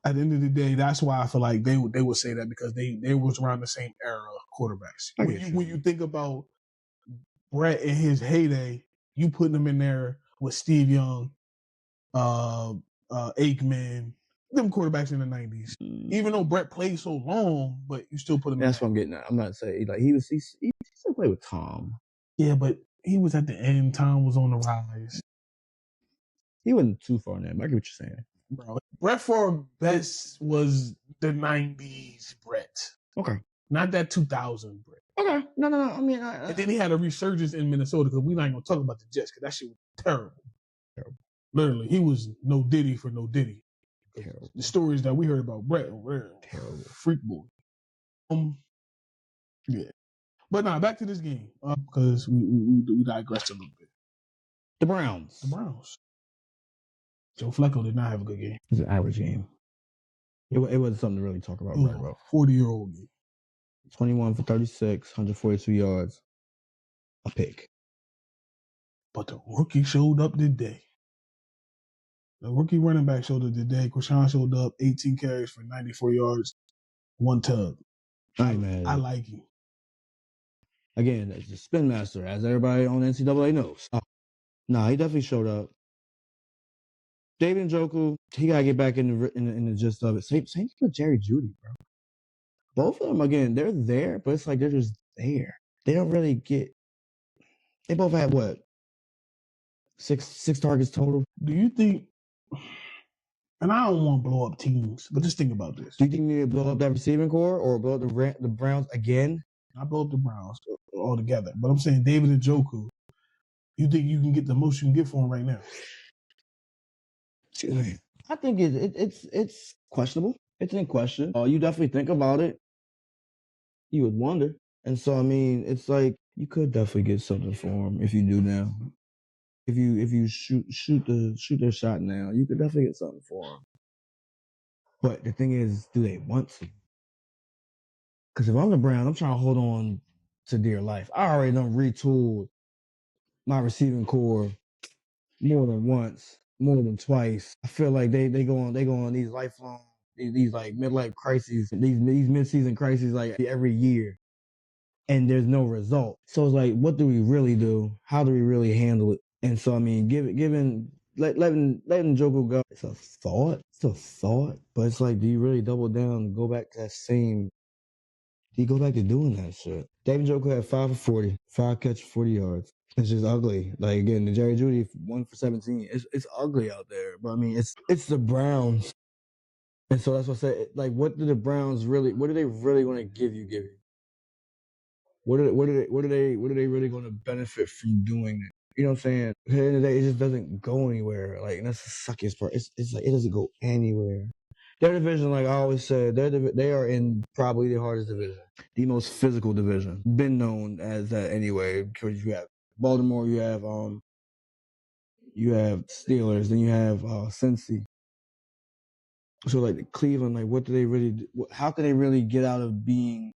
At the end of the day, that's why I feel like they would say that because they was around the same era of quarterbacks. When you think about Brett in his heyday, you putting him in there with Steve Young, Aikman, them quarterbacks in the 90s. Even though Brett played so long, but you still put him in there. That's what I'm getting at. I'm not saying, like, he still played with Tom. Yeah, but he was at the end. Tom was on the rise. He wasn't too far in there. I get what you're saying. Bro, Brett Favre best was the 90s Brett. Okay. Not that 2000 Brett. Okay. No. I mean, and then he had a resurgence in Minnesota because we're not going to talk about the Jets because that shit was terrible. Literally, he was no Diddy for no Diddy. Terrible. The stories that we heard about Brett were terrible. Freak boy. Yeah. But now back to this game because we digressed a little bit. The Browns. Joe Flacco did not have a good game. It was an average game. It wasn't something to really talk about. Right, bro. 40-year-old game. 21 for 36, 142 yards, a pick. But the rookie showed up today. The rookie running back showed up today. Krishan showed up, 18 carries for 94 yards, 1 tug. All right, man. I like you. Again, it's the spin master, as everybody on NCAA knows. He definitely showed up. David Njoku, he got to get back in the gist of it. Same thing with Jerry Jeudy, bro. Both of them, again, they're there, but it's like they're just there. They don't really get – they both had, what, six targets total? Do you think – and I don't want to blow up teams, but just think about this. Do you think you need to blow up that receiving core or blow up the Browns again? I blow up the Browns altogether. But I'm saying David Njoku, you think you can get the most you can get for him right now? Excuse me. I think it's questionable. It's in question. You definitely think about it. You would wonder. And so, I mean, it's like you could definitely get something for him if you do now. If you shoot their shot now, you could definitely get something for them. But the thing is, do they want to? Because if I'm the Browns, I'm trying to hold on to dear life. I already done retooled my receiving core more than once, more than twice. I feel like they go on these lifelong these like midlife crises, these mid-season crises like every year, and there's no result. So it's like, what do we really do? How do we really handle it? And so I mean, letting Njoku go, it's a thought, but it's like, do you really double down and go back to that same? Do you go back to doing that shit? David Njoku had 5 for 40, 5 catches, 40 yards. It's just ugly. Like again, the Jerry Jeudy 1 for 17. It's ugly out there. But I mean, it's the Browns, and so that's what I said. Like, what do the Browns really? What are they really going to give you? What are they really going to benefit from doing it? You know what I'm saying? At the end of the day, it just doesn't go anywhere. Like, and that's the suckiest part. It's like it doesn't go anywhere. Their division, like I always said, they are in probably the hardest division, the most physical division. Been known as that anyway, because you have Baltimore, you have Steelers, then you have Cincy. So like Cleveland, like what do they really do? How can they really get out of being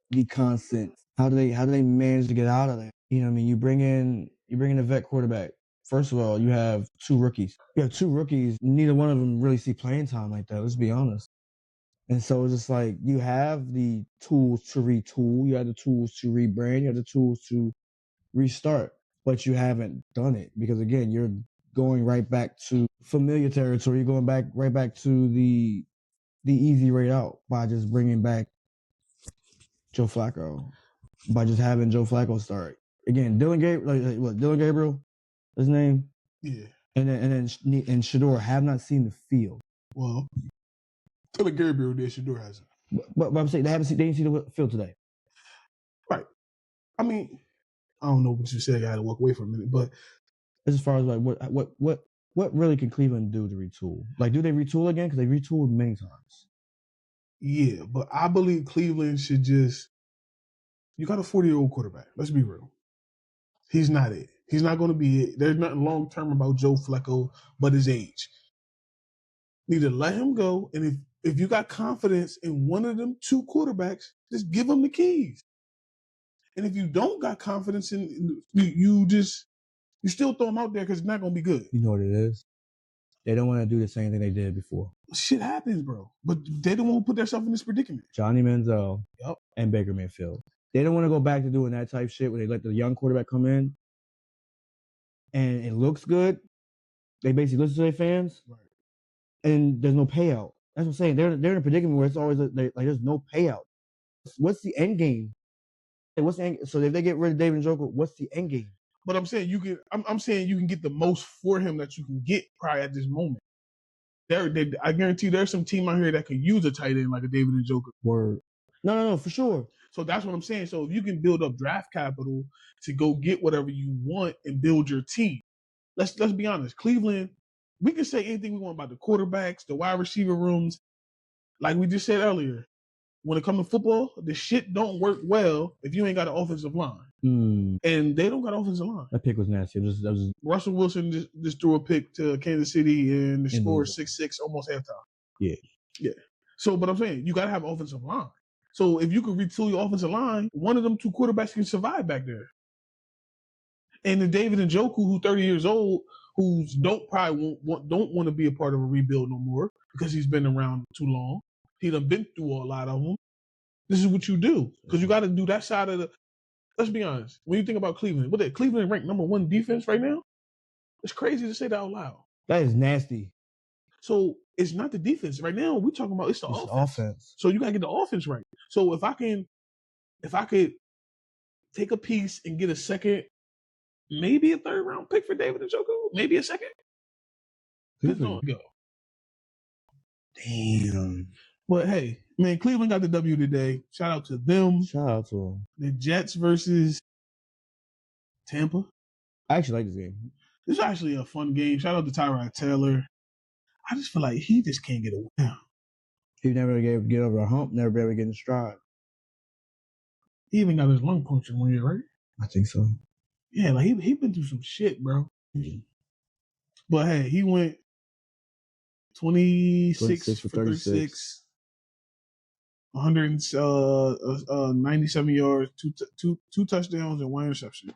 the constant? How do they manage to get out of that? You know what I mean? You bring in a vet quarterback. First of all, you have 2 rookies. You have 2 rookies. Neither one of them really see playing time like that. Let's be honest. And so it's just like, you have the tools to retool, you have the tools to rebrand, you have the tools to restart, but you haven't done it because again, you're going right back to familiar territory. You're going right back to the easy way out by just bringing back Joe Flacco, by just having Joe Flacco start again. Dylan Gabriel, his name, yeah, and Shador have not seen the field. Well, Dylan Gabriel did. Shador hasn't. But I'm saying they didn't see the field today. Right. I mean, I don't know what you said. I had to walk away for a minute, but as far as like what really can Cleveland do to retool? Like, do they retool again? Because they retooled many times. Yeah, but I believe Cleveland should just. You got a 40-year-old quarterback. Let's be real. He's not it. He's not going to be it. There's nothing long term about Joe Flacco but his age. Need to let him go, and if you got confidence in one of them 2 quarterbacks, just give them the keys. And if you don't got confidence in you still throw them out there because it's not going to be good. You know what it is? They don't want to do the same thing they did before. Shit happens, bro. But they don't want to put themselves in this predicament. Johnny Manziel and Baker Mayfield. They don't want to go back to doing that type shit where they let the young quarterback come in and it looks good. They basically listen to their fans, right? And there's no payout. That's what I'm saying. They're in a predicament where it's always like there's no payout. What's the end game? So if they get rid of David Njoku, what's the end game? But I'm saying I'm saying you can get the most for him that you can get probably at this moment. I guarantee there's some team out here that could use a tight end like a David Njoku. Word. No, for sure. So that's what I'm saying. So if you can build up draft capital to go get whatever you want and build your team, let's be honest. Cleveland, we can say anything we want about the quarterbacks, the wide receiver rooms. Like we just said earlier, when it comes to football, the shit don't work well if you ain't got an offensive line. And they don't got an offensive line. That pick was nasty. Russell Wilson just threw a pick to Kansas City and the score 6-6 almost halftime. Yeah. So, but I'm saying you got to have an offensive line. So if you can retool your offensive line, one of them 2 quarterbacks can survive back there. And then David Njoku, who's 30 years old, who don't want to be a part of a rebuild no more because he's been around too long. He done been through a lot of them. This is what you do because you got to do that side of the. Let's be honest. When you think about Cleveland, Cleveland ranked number 1 defense right now? It's crazy to say that out loud. That is nasty. So it's not the defense right now. We're talking about it's the offense. So you got to get the offense right. So if I could take a piece and get a second, maybe a 3rd round pick for David Njoku, maybe a second. Go. Damn. But hey, man, Cleveland got the W today. Shout out to them. Shout out to them. The Jets versus Tampa. I actually like this game. This is actually a fun game. Shout out to Tyrod Taylor. I just feel like he just can't get a win. He never get over a hump, never be able to get in stride. He even got his lung punctured one year, right? I think so. Yeah, like he been through some shit, bro. But hey, he went 26 for 36, 197 yards, two touchdowns, and one interception.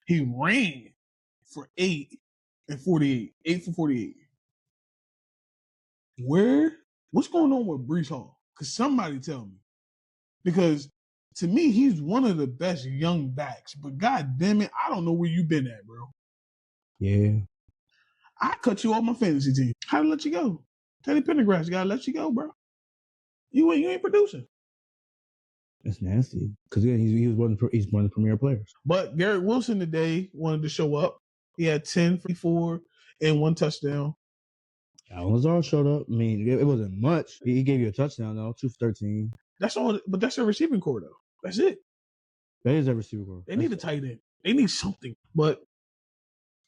He ran for 8 and 48. 8 for 48. What's going on with Breece Hall? Because somebody tell me. Because to me, he's one of the best young backs. But god damn it, I don't know where you been at, bro. Yeah. I cut you off my fantasy team. How to let you go? Teddy Pendergrass gotta let you go, bro. You ain't producing. That's nasty. Because he's one of the premier players. But Garrett Wilson today wanted to show up. He had 10 for 4 and 1 touchdown. Allen Lazard showed up. I mean, it wasn't much. He gave you a touchdown, though. 2 for 13. That's all. But that's their receiving core, though. That's it. That is their receiving core. They need a tight end. They need something. But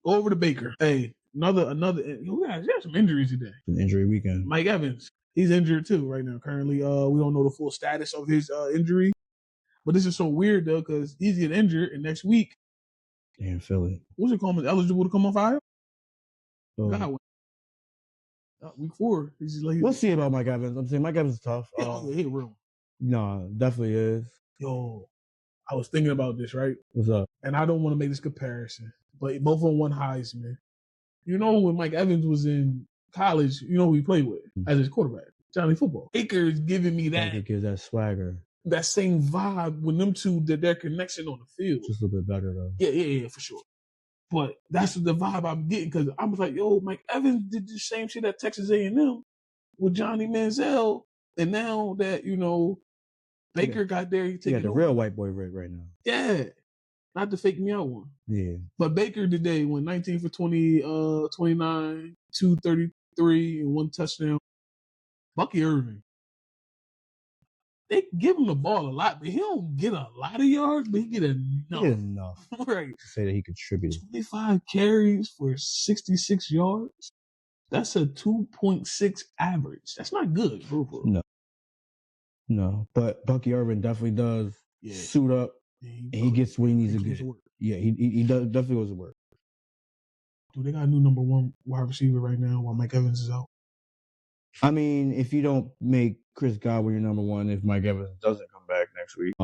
over to Baker. Hey, another. You guys, there's some injuries today. It's an injury weekend. Mike Evans, he's injured too right now. Currently, we don't know the full status of his injury. But this is so weird though, because he's getting injured, and next week, in Philly, what's it called? Eligible to come on fire? So, Godwin. Week 4. We'll see about Mike Evans. I'm saying Mike Evans is tough. He real. No, definitely is. Yo, I was thinking about this, right? What's up? And I don't want to make this comparison, but both of them won Heisman. You know, when Mike Evans was in college, you know who he played with as his quarterback? Johnny Football. Baker is giving me that. Baker gives that swagger. That same vibe when them two did their connection on the field. Just a little bit better, though. Yeah, for sure. But that's the vibe I'm getting because I was like, yo, Mike Evans did the same shit at Texas A&M with Johnny Manziel. And now that, you know, Baker got there, he got the real white boy right now. Yeah. Not the fake me out one. Yeah. But Baker today went 19 for 20, 29, 233, and 1 touchdown. Bucky Irving. They give him the ball a lot, but he don't get a lot of yards, but he get enough. He get enough. Right. To say that he contributed. 25 carries for 66 yards. That's a 2.6 average. That's not good. No. But Bucky Irving definitely does suit up, and he gets what he needs to get. Yeah, he does, definitely goes to work. Dude, they got a new number 1 wide receiver right now while Mike Evans is out. I mean, if you don't make Chris Godwin your number 1, if Mike Evans doesn't come back next week,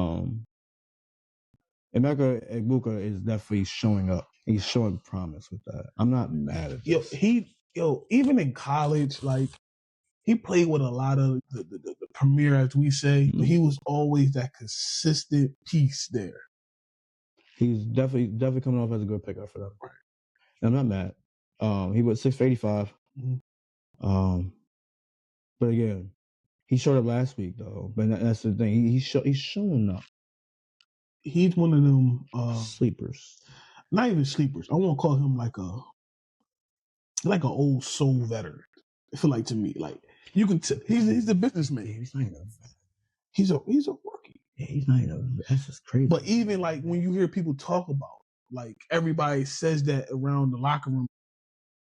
Emeka Ibuka is definitely showing up. He's showing promise with that. I'm not mad at this. Even in college, like, he played with a lot of the premier, as we say, but he was always that consistent piece there. He's definitely coming off as a good pickup for them. Right. And I'm not mad. He was 6 for 85. Mm-hmm. But again, he showed up last week though. But that's the thing. He's showing up. He's one of them sleepers. Not even sleepers. I won't call him like an old soul veteran. I feel like to me, like you can tell he's a businessman. Yeah, he's not even a vet. He's a rookie. Yeah, he's not even a vet. That's just crazy. But even like when you hear people talk about, like everybody says that around the locker room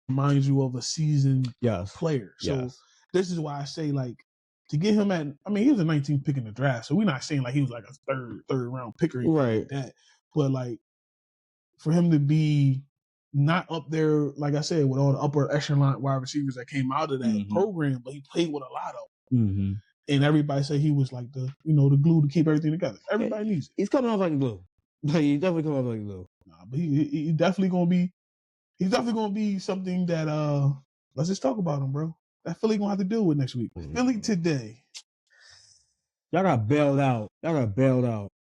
reminds you of a seasoned player. So this is why I say, like, to get him he was a 19th pick in the draft, so we're not saying like he was like a third round pick or anything like that. But like for him to be not up there, like I said, with all the upper echelon wide receivers that came out of that program, but he played with a lot of them. Mm-hmm. And everybody said he was like the glue to keep everything together. Everybody needs it. He's coming off like glue. He's definitely coming off like glue. Nah, but he's definitely gonna be something that let's just talk about him, bro. That Philly gonna have to deal with next week. Philly today. Y'all got bailed out.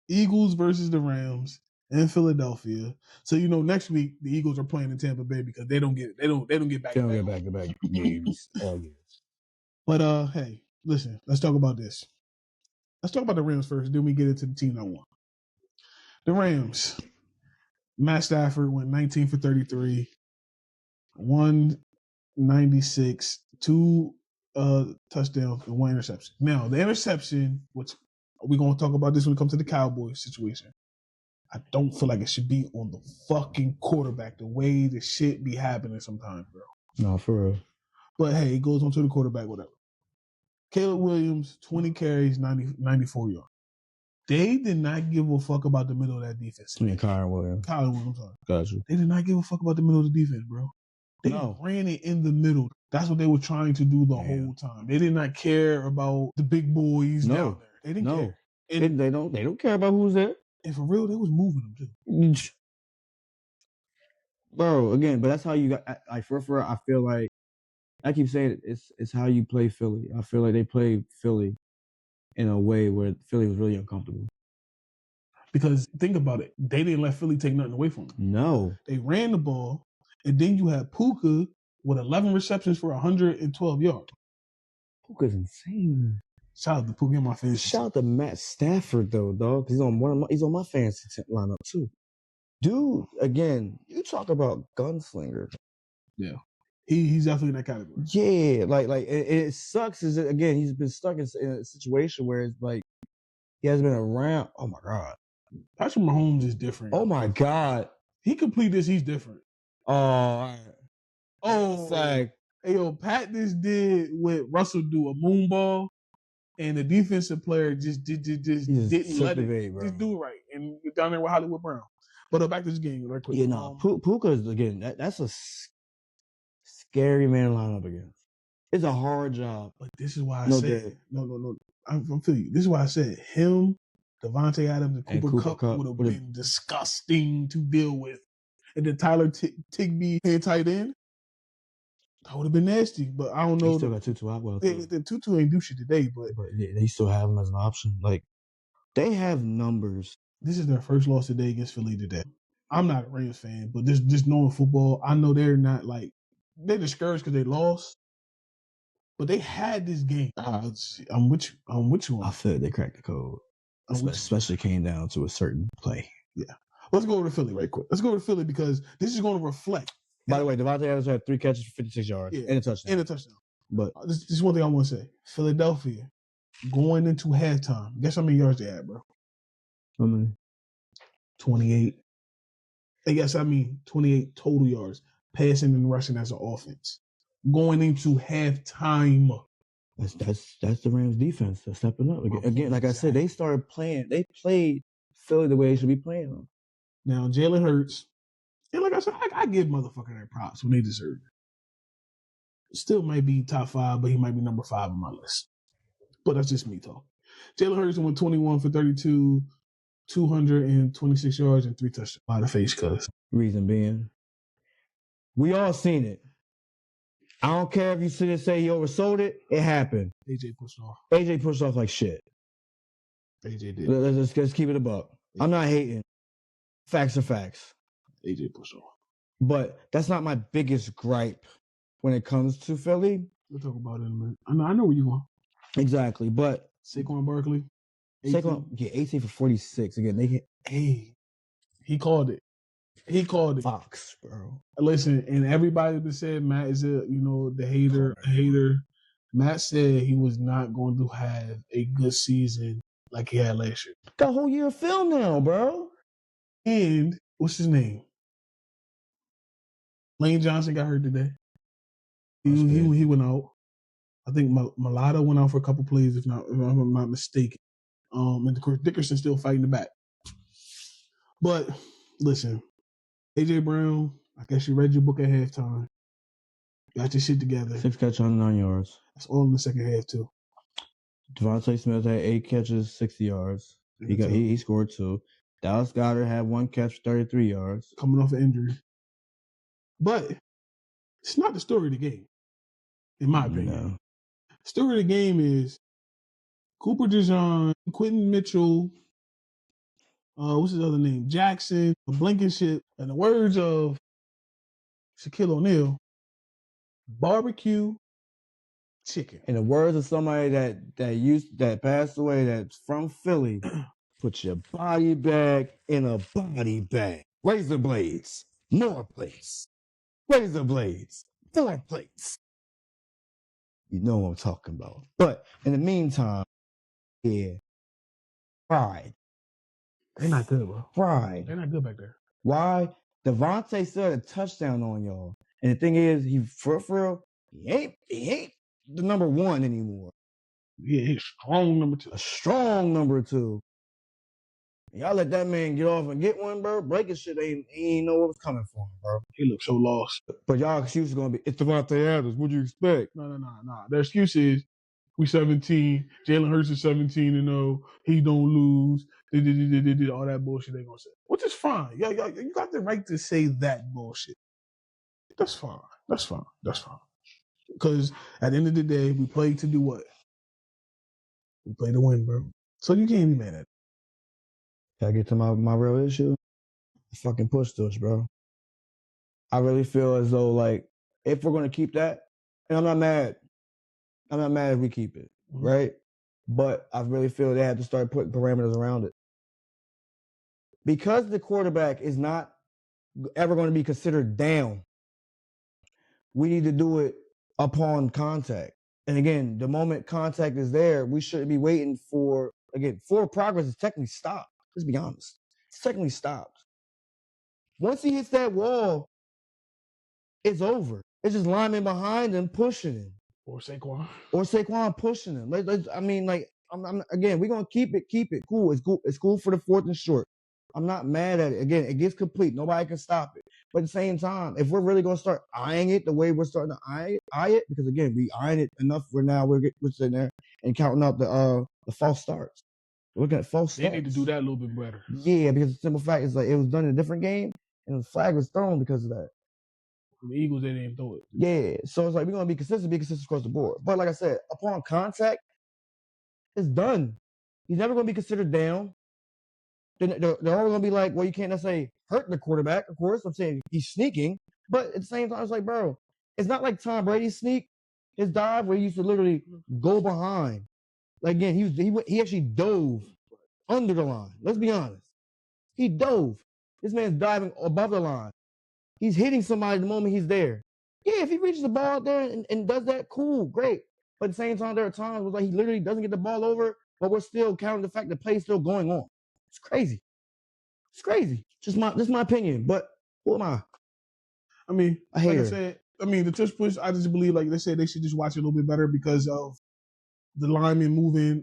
Eagles versus the Rams in Philadelphia. So next week the Eagles are playing in Tampa Bay because they don't get back to back games all year. But hey, listen, let's talk about this. Let's talk about the Rams first, then we get into the team that won. The Rams. Matt Stafford went 19 for 33, 196, 2 touchdowns, and 1 interception. Now, the interception, which we're going to talk about this when it comes to the Cowboys situation, I don't feel like it should be on the fucking quarterback the way the shit be happening sometimes, bro. No, for real. But hey, it goes on to the quarterback, whatever. Caleb Williams, 20 carries, 94 yards. They did not give a fuck about the middle of that defense. I mean, Kyron Williams. Kyler Williams, I'm sorry. Got you. They did not give a fuck about the middle of the defense, bro. They ran it in the middle. That's what they were trying to do the whole time. They did not care about the big boys down there. They didn't care. And they don't care about who's there. And for real, they was moving them too. Bro, again, but that's how you got. Like for I feel like I keep saying it's how you play Philly. I feel like they played Philly in a way where Philly was really uncomfortable. Because think about it, they didn't let Philly take nothing away from them. No, they ran the ball, and then you had Puka with 11 receptions for 112 yards. Puka's insane. Shout out to Puka in my fantasy. Shout out to Matt Stafford though, dog. He's on my fantasy lineup too. Dude, again, you talk about gunslinger. Yeah. He's definitely in that category. Yeah, like it sucks. Is again, he's been stuck in a situation where it's like he hasn't been around. Oh my god, Patrick Mahomes is different. Oh my god, he complete this. He's different. It's like, hey yo, Pat just did what Russell do, a moon ball, and the defensive player just didn't let it. Bro. Just do it right, and you're down there with Hollywood Brown. But back to this game right quick. Yeah, no, Puka is again. That's a scary man lineup against. It's a hard job. But this is why I said no. I'm feeling you. This is why I said him, Devontae Adams, and Cooper Kupp would have been disgusting to deal with. And then Tyler Higbee head tight end, that would have been nasty. But I don't know. They still got Tutu Atwell. The Tutu ain't do shit today, but they still have him as an option. Like they have numbers. This is their first loss today against Philly today. I'm not a Rams fan, but just knowing football, I know they're not like they're discouraged because they lost. But they had this game. I'm with you. I feel like they cracked the code. Especially came down to a certain play. Yeah. Let's go over to Philly right quick. Let's go to Philly because this is going to reflect. By the way, Devontae Adams had 3 catches for 56 yards and a touchdown. But this is one thing I want to say. Philadelphia, going into halftime, guess how many yards they had, bro? How many? 28. I guess 28 total yards, passing and rushing as an offense. Going into halftime. That's the Rams defense. They're stepping up. Again, like I said, they played Philly the way they should be playing them. Now, Jalen Hurts, and like I said, I give motherfucker their props when they deserve it. Still might be top 5, but he might be number 5 on my list. But that's just me talking. Jalen Hurts went 21 for 32, 226 yards, and 3 touchdowns. By the face, cuz. Reason being, we all seen it. I don't care if you sit and say he oversold it. It happened. AJ pushed off like shit. AJ did. Let's keep it a buck. Yeah. I'm not hating. Facts are facts. AJ pushed off. But that's not my biggest gripe when it comes to Philly. We'll talk about it in a minute. I know where you're going. Exactly. But Saquon Barkley. 18 for 46. Again, he called it. Fox, bro. Listen, and everybody that said Matt is the hater. Matt said he was not going to have a good season like he had last year. Got a whole year of film now, bro. And what's his name? Lane Johnson got hurt today. He went out. I think Malata went out for a couple plays, if I'm not mistaken. And of course Dickerson's still fighting the back. But listen. AJ Brown, I guess you read your book at halftime. Got your shit together. 6 catches, 109 yards. That's all in the second half, too. Devontae Smith had 8 catches, 60 yards. He scored 2. Dallas Goedert had 1 catch, 33 yards. Coming off an injury. But it's not the story of the game, in my opinion. No. The story of the game is Cooper DeJean, Quentin Mitchell, what's his other name? Jackson, Blankenship, and the words of Shaquille O'Neal, barbecue chicken. In the words of somebody that passed away that's from Philly, put your body bag in a body bag. Razor blades, more plates. Razor blades, more plates. You know what I'm talking about. But in the meantime, fried. They're not good, bro. Fried. They're not good back there. Why? Devontae still had a touchdown on y'all. And the thing is, for real, he ain't the number 1 anymore. Yeah, he's strong number 2. A strong number 2. Y'all let that man get off and get one, bro. Breaking shit ain't know what was coming for him, bro. He looked so lost. But y'all excuse is gonna be it's Devontae Adams. What'd you expect? No. Their excuse is we 17. Jalen Hurts is 17-0. He don't lose. All that bullshit they gonna say, which is fine. Yeah, you got the right to say that bullshit. That's fine. Because at the end of the day, we play to do what? We play to win, bro. So you can't be mad at it. Can I get to my real issue? Fucking push tush, bro. I really feel as though, like, if we're going to keep that, and I'm not mad if we keep it, right? But I really feel they have to start putting parameters around it. Because the quarterback is not ever going to be considered down, we need to do it upon contact. And again, the moment contact is there, we shouldn't be waiting for, again, forward progress is technically stopped. Let's be honest. It's technically stopped. Once he hits that wall, it's over. It's just linemen behind him pushing him. Or Saquon pushing him. Again, we're going to keep it cool. It's cool for the 4th and short. I'm not mad at it. Again, it gets complete. Nobody can stop it. But at the same time, if we're really going to start eyeing it the way we're starting to eye it, because again, we eyeing it enough where now we're sitting there and counting up the false starts. We're looking at false starts. They need to do that a little bit better. Yeah, because the simple fact is like it was done in a different game and the flag was thrown because of that. The Eagles, they didn't throw it. Yeah, so it's like we're going to be consistent across the board. But like I said, upon contact, it's done. He's never going to be considered down. They're always going to be like, well, you can't necessarily hurt the quarterback, of course. I'm saying he's sneaking. But at the same time, it's like, bro, it's not like Tom Brady's sneak, his dive, where he used to literally go behind. Like, again, he actually dove under the line. Let's be honest. He dove. This man's diving above the line. He's hitting somebody the moment he's there. Yeah, if he reaches the ball out there and does that, cool, great. But at the same time, there are times where like he literally doesn't get the ball over, but we're still counting the fact the play's still going on. It's crazy. It's crazy. Just my opinion. But who am I? I mean, I hate like her. I said, the tush push, I just believe, like they said, they should just watch it a little bit better because of the lineman moving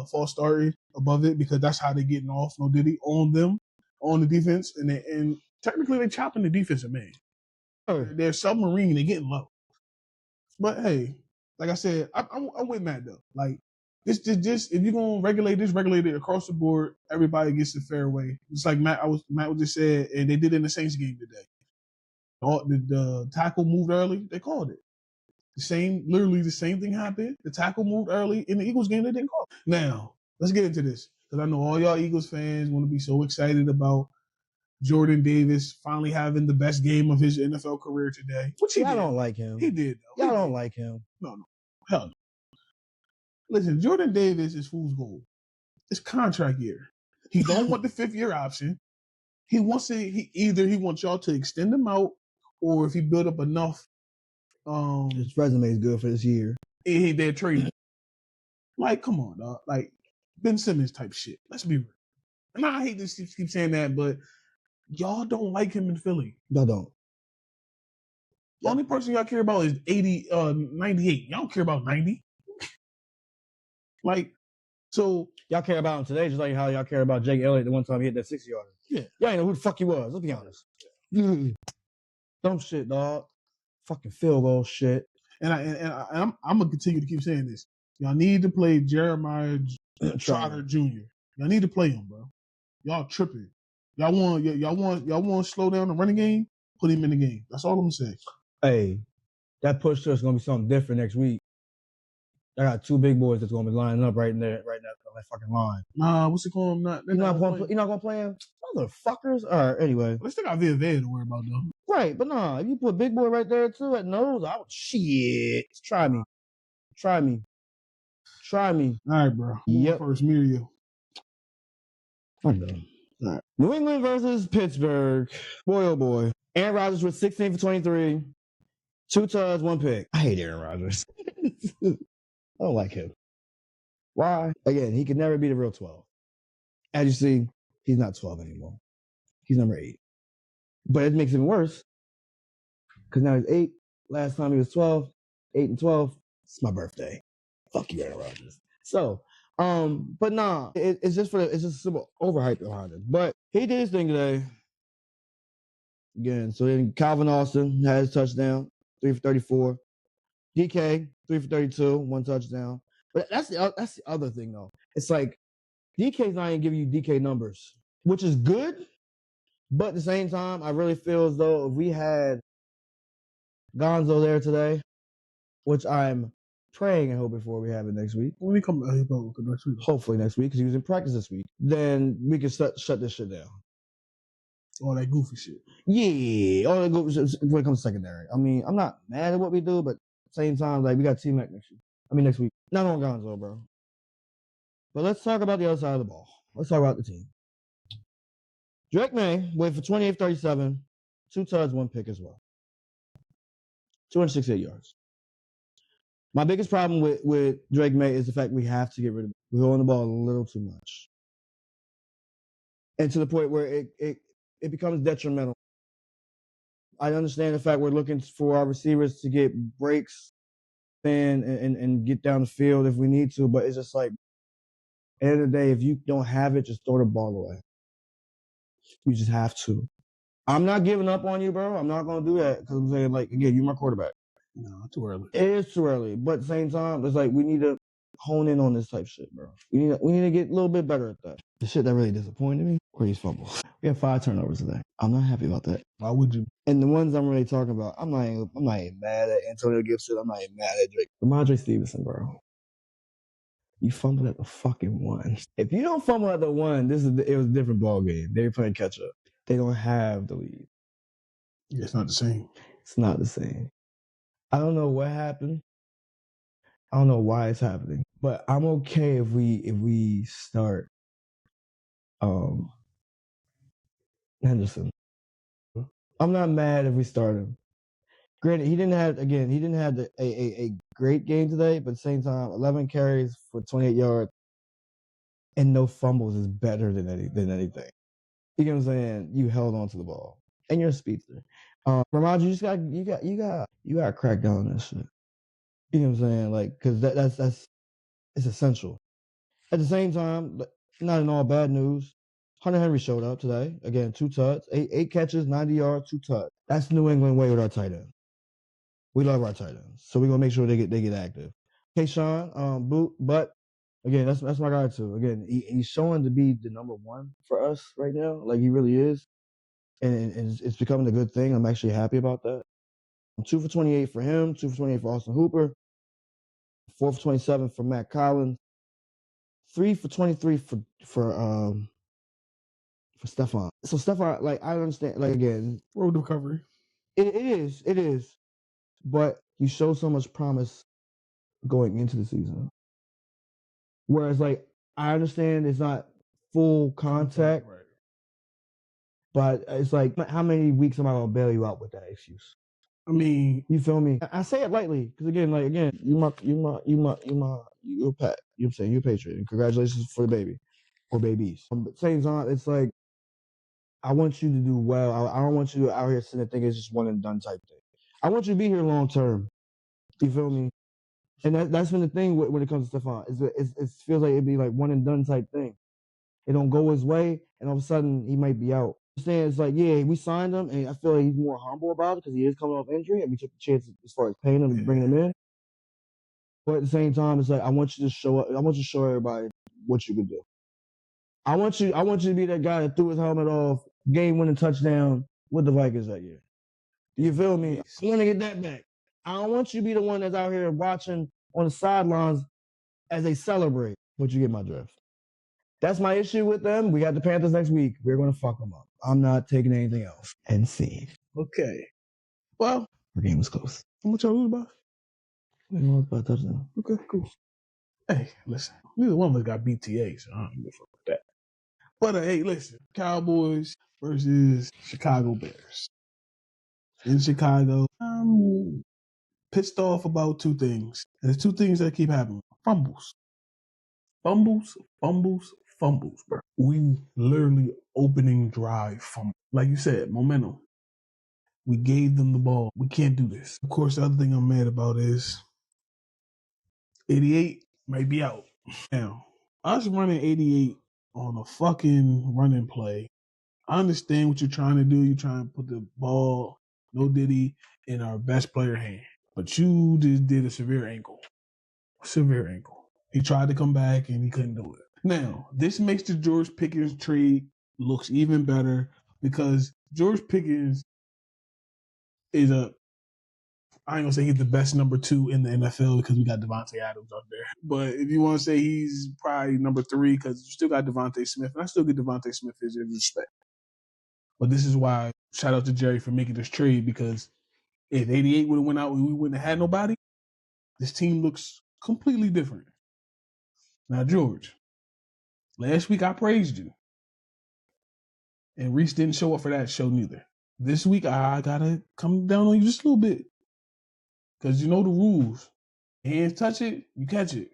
false starting above it, because that's how they're getting off. No diddy on them, on the defense, and technically they're chopping the defensive man. They're submarine. They're getting low. But hey, like I said, I'm with Matt though. Like this, if you're gonna regulate it across the board. Everybody gets a fair way. It's like Matt just said, and they did it in the Saints game today. The tackle moved early. They called it. Literally the same thing happened. The tackle moved early in the Eagles game. They didn't call it. Now let's get into this because I know all y'all Eagles fans want to be so excited about Jordan Davis finally having the best game of his NFL career today. Which he did. I don't like him. He did, though. Y'all don't like him. No. Hell no. Listen, Jordan Davis is fool's gold. It's contract year. He don't want the 5th-year option. He wants y'all to extend him out, or if he build up enough. His resume is good for this year. They're trading. Like, come on, dog. Like Ben Simmons type shit. Let's be real. And I hate to keep saying that, but y'all don't like him in Philly. Y'all don't. The only person y'all care about is 98. Y'all don't care about 90. Like, so y'all care about him today, just like how y'all care about Jake Elliott the one time he hit that 60-yarder. Yeah. Y'all ain't know who the fuck he was. Let's be honest. Dumb shit, dog. Fucking field goal shit. And I'm gonna continue to keep saying this. Y'all need to play Jeremiah Trotter Jr. Y'all need to play him, bro. Y'all tripping. Y'all want to slow down the running game? Put him in the game. That's all I'm gonna say. Hey, that push is gonna be something different next week. I got 2 big boys that's gonna be lining up right now on that fucking line. Nah, what's it called? You're not gonna play him? Motherfuckers. All right, anyway. Let's still got Via to worry about though. Right, but nah, if you put big boy right there too at nose, shit. Try me. All right, bro. Yep. First, me or you? I'm done. All right. New England versus Pittsburgh. Boy, oh boy. Aaron Rodgers was 16 for 23. 2 touchdowns, 1 pick. I hate Aaron Rodgers. I don't like him. Why? Again, he could never be the real 12. As you see, he's not 12 anymore. He's number 8. But it makes it even worse because now he's 8. Last time he was 12. 8 and 12. It's my birthday. Fuck you, Aaron Rodgers. So, But nah, it's just it's just simple overhype behind it. But he did his thing today. Again, so then Calvin Austin had his touchdown, 3 for 34. DK, 3 for 32, 1 touchdown. But that's the other thing though. It's like DK's not even giving you DK numbers, which is good. But at the same time, I really feel as though if we had Gonzo there today, which I'm praying and hoping for we have it next week. When we come next week, hopefully next week, because he was in practice this week, then we can shut this shit down. All that goofy shit. Yeah, all that goofy shit when it comes to secondary. I mean, I'm not mad at what we do, but at the same time, like we got T-Mac next week. Not on Gonzo, bro. But let's talk about the other side of the ball. Let's talk about the team. Drake May went for 28-37, 2 tuds, 1 pick as well. 268 yards. My biggest problem with Drake May is the fact we have to get rid of it. We're holding the ball a little too much. And to the point where it becomes detrimental. I understand the fact we're looking for our receivers to get breaks and get down the field if we need to, but it's just like, at the end of the day, if you don't have it, just throw the ball away. You just have to. I'm not giving up on you, bro. I'm not going to do that because I'm saying, like, again, you're my quarterback. No, too early. It is too early, but at the same time, it's like we need to hone in on this type shit, bro. We need to get a little bit better at that. The shit that really disappointed me were these fumbles. We had 5 turnovers today. I'm not happy about that. Why would you? And the ones I'm really talking about, I'm not even mad at Antonio Gibson. I'm not even mad at Drake. Ramondre Stevenson, bro. You fumbled at the fucking 1. If you don't fumble at the 1, it was a different ball game. They were playing catch up. They don't have the lead. It's not the same. It's not the same. I don't know what happened. I don't know why it's happening, but I'm okay if we start Henderson. I'm not mad if we start him. Granted, he didn't have a great game today, but at the same time, 11 carries for 28 yards and no fumbles is better than anything. You know what I'm saying? You held on to the ball and you're a speedster. Ramondre, you got to crack down on that shit. You know what I'm saying? Like, because that's it's essential. At the same time, not in all bad news. Hunter Henry showed up today. Again, 2 tuds, 8 catches, 90 yards, 2 tuds. That's New England way with our tight end. We love our tight ends, so we're gonna make sure they get active. PSOne, but again, that's my guy too. Again, he's showing to be the number 1 for us right now. Like he really is, and it's becoming a good thing. I'm actually happy about that. 2 for 28 for him, 2 for 28 for Austin Hooper, 4 for 27 for Matt Collins, 3 for 23 for Stephon. So Stephon, like I understand, like again, Road recovery. It is, but you show so much promise going into the season. Whereas, like, I understand it's not full contact, right? But it's like, how many weeks am I gonna bail you out with that excuse? I mean, you feel me? I say it lightly because again, you're a pet. You know what I'm saying? You're a patriot, and congratulations for the baby or babies. But at the same time, it's like I want you to do well. I don't want you out here sitting there thinking it's just one and done type thing. I want you to be here long term. You feel me? And that's been the thing when it comes to Stephon. It feels like it'd be like one and done type thing. It don't go his way, and all of a sudden he might be out. It's like, yeah, we signed him, and I feel like he's more humble about it because he is coming off injury, and we took the chance as far as paying him and bringing him in. But at the same time, it's like I want you to show up. I want you to show everybody what you can do. I want you to be that guy that threw his helmet off, game-winning touchdown with the Vikings that year. Do you feel me? I want to get that back. I don't want you to be the one that's out here watching on the sidelines as they celebrate. But you get my drift. That's my issue with them. We got the Panthers next week. We're going to fuck them up. I'm not taking anything else. And see. Okay. Well, our game was close. How much y'all lose by? We lost by a touchdown. Okay, cool. Hey, listen. Neither one of us got BTA, so I don't give a fuck with that. But hey, listen. Cowboys versus Chicago Bears. In Chicago, I'm pissed off about 2 things. And there's 2 things that keep happening. Fumbles, bro. We literally opening drive fumble. Like you said, momentum. We gave them the ball. We can't do this. Of course, the other thing I'm mad about is 88 might be out now. us running 88 on a fucking running play. I understand what you're trying to do. You're trying to put the ball, no diddy, in our best player hand. But you just did a severe ankle. Severe ankle. He tried to come back and he couldn't do it. Now, this makes the George Pickens trade looks even better because George Pickens is I ain't gonna say he's the best number 2 in the NFL because we got Devontae Adams up there. But if you want to say he's probably number 3 because you still got Devontae Smith, and I still get Devontae Smith his respect. But this is why shout out to Jerry for making this trade because if 88 would have went out and we wouldn't have had nobody, this team looks completely different. Now, George, last week I praised you. And Reese didn't show up for that show neither. This week I gotta come down on you just a little bit. Because you know the rules. Hands touch it, you catch it.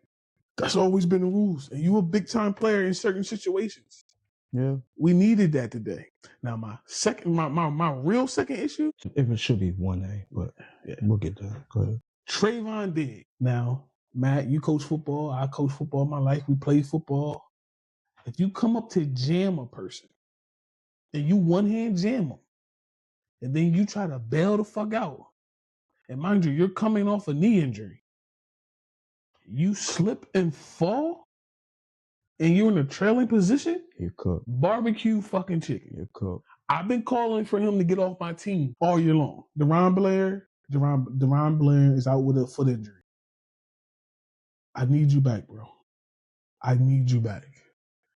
That's always been the rules. And you a big time player in certain situations. Yeah. We needed that today. Now my real second issue. If it should be 1A, but yeah, we'll get to that. Go ahead. Trayvon Diggs. Now, Matt, you coach football. I coach football my life. We play football. If you come up to jam a person and you one hand jam them, and then you try to bail the fuck out, and mind you, you're coming off a knee injury, you slip and fall, and you're in a trailing position, you're cooked. Barbecue fucking chicken. You're cooked. I've been calling for him to get off my team all year long. Deron Blair is out with a foot injury. I need you back, bro. I need you back.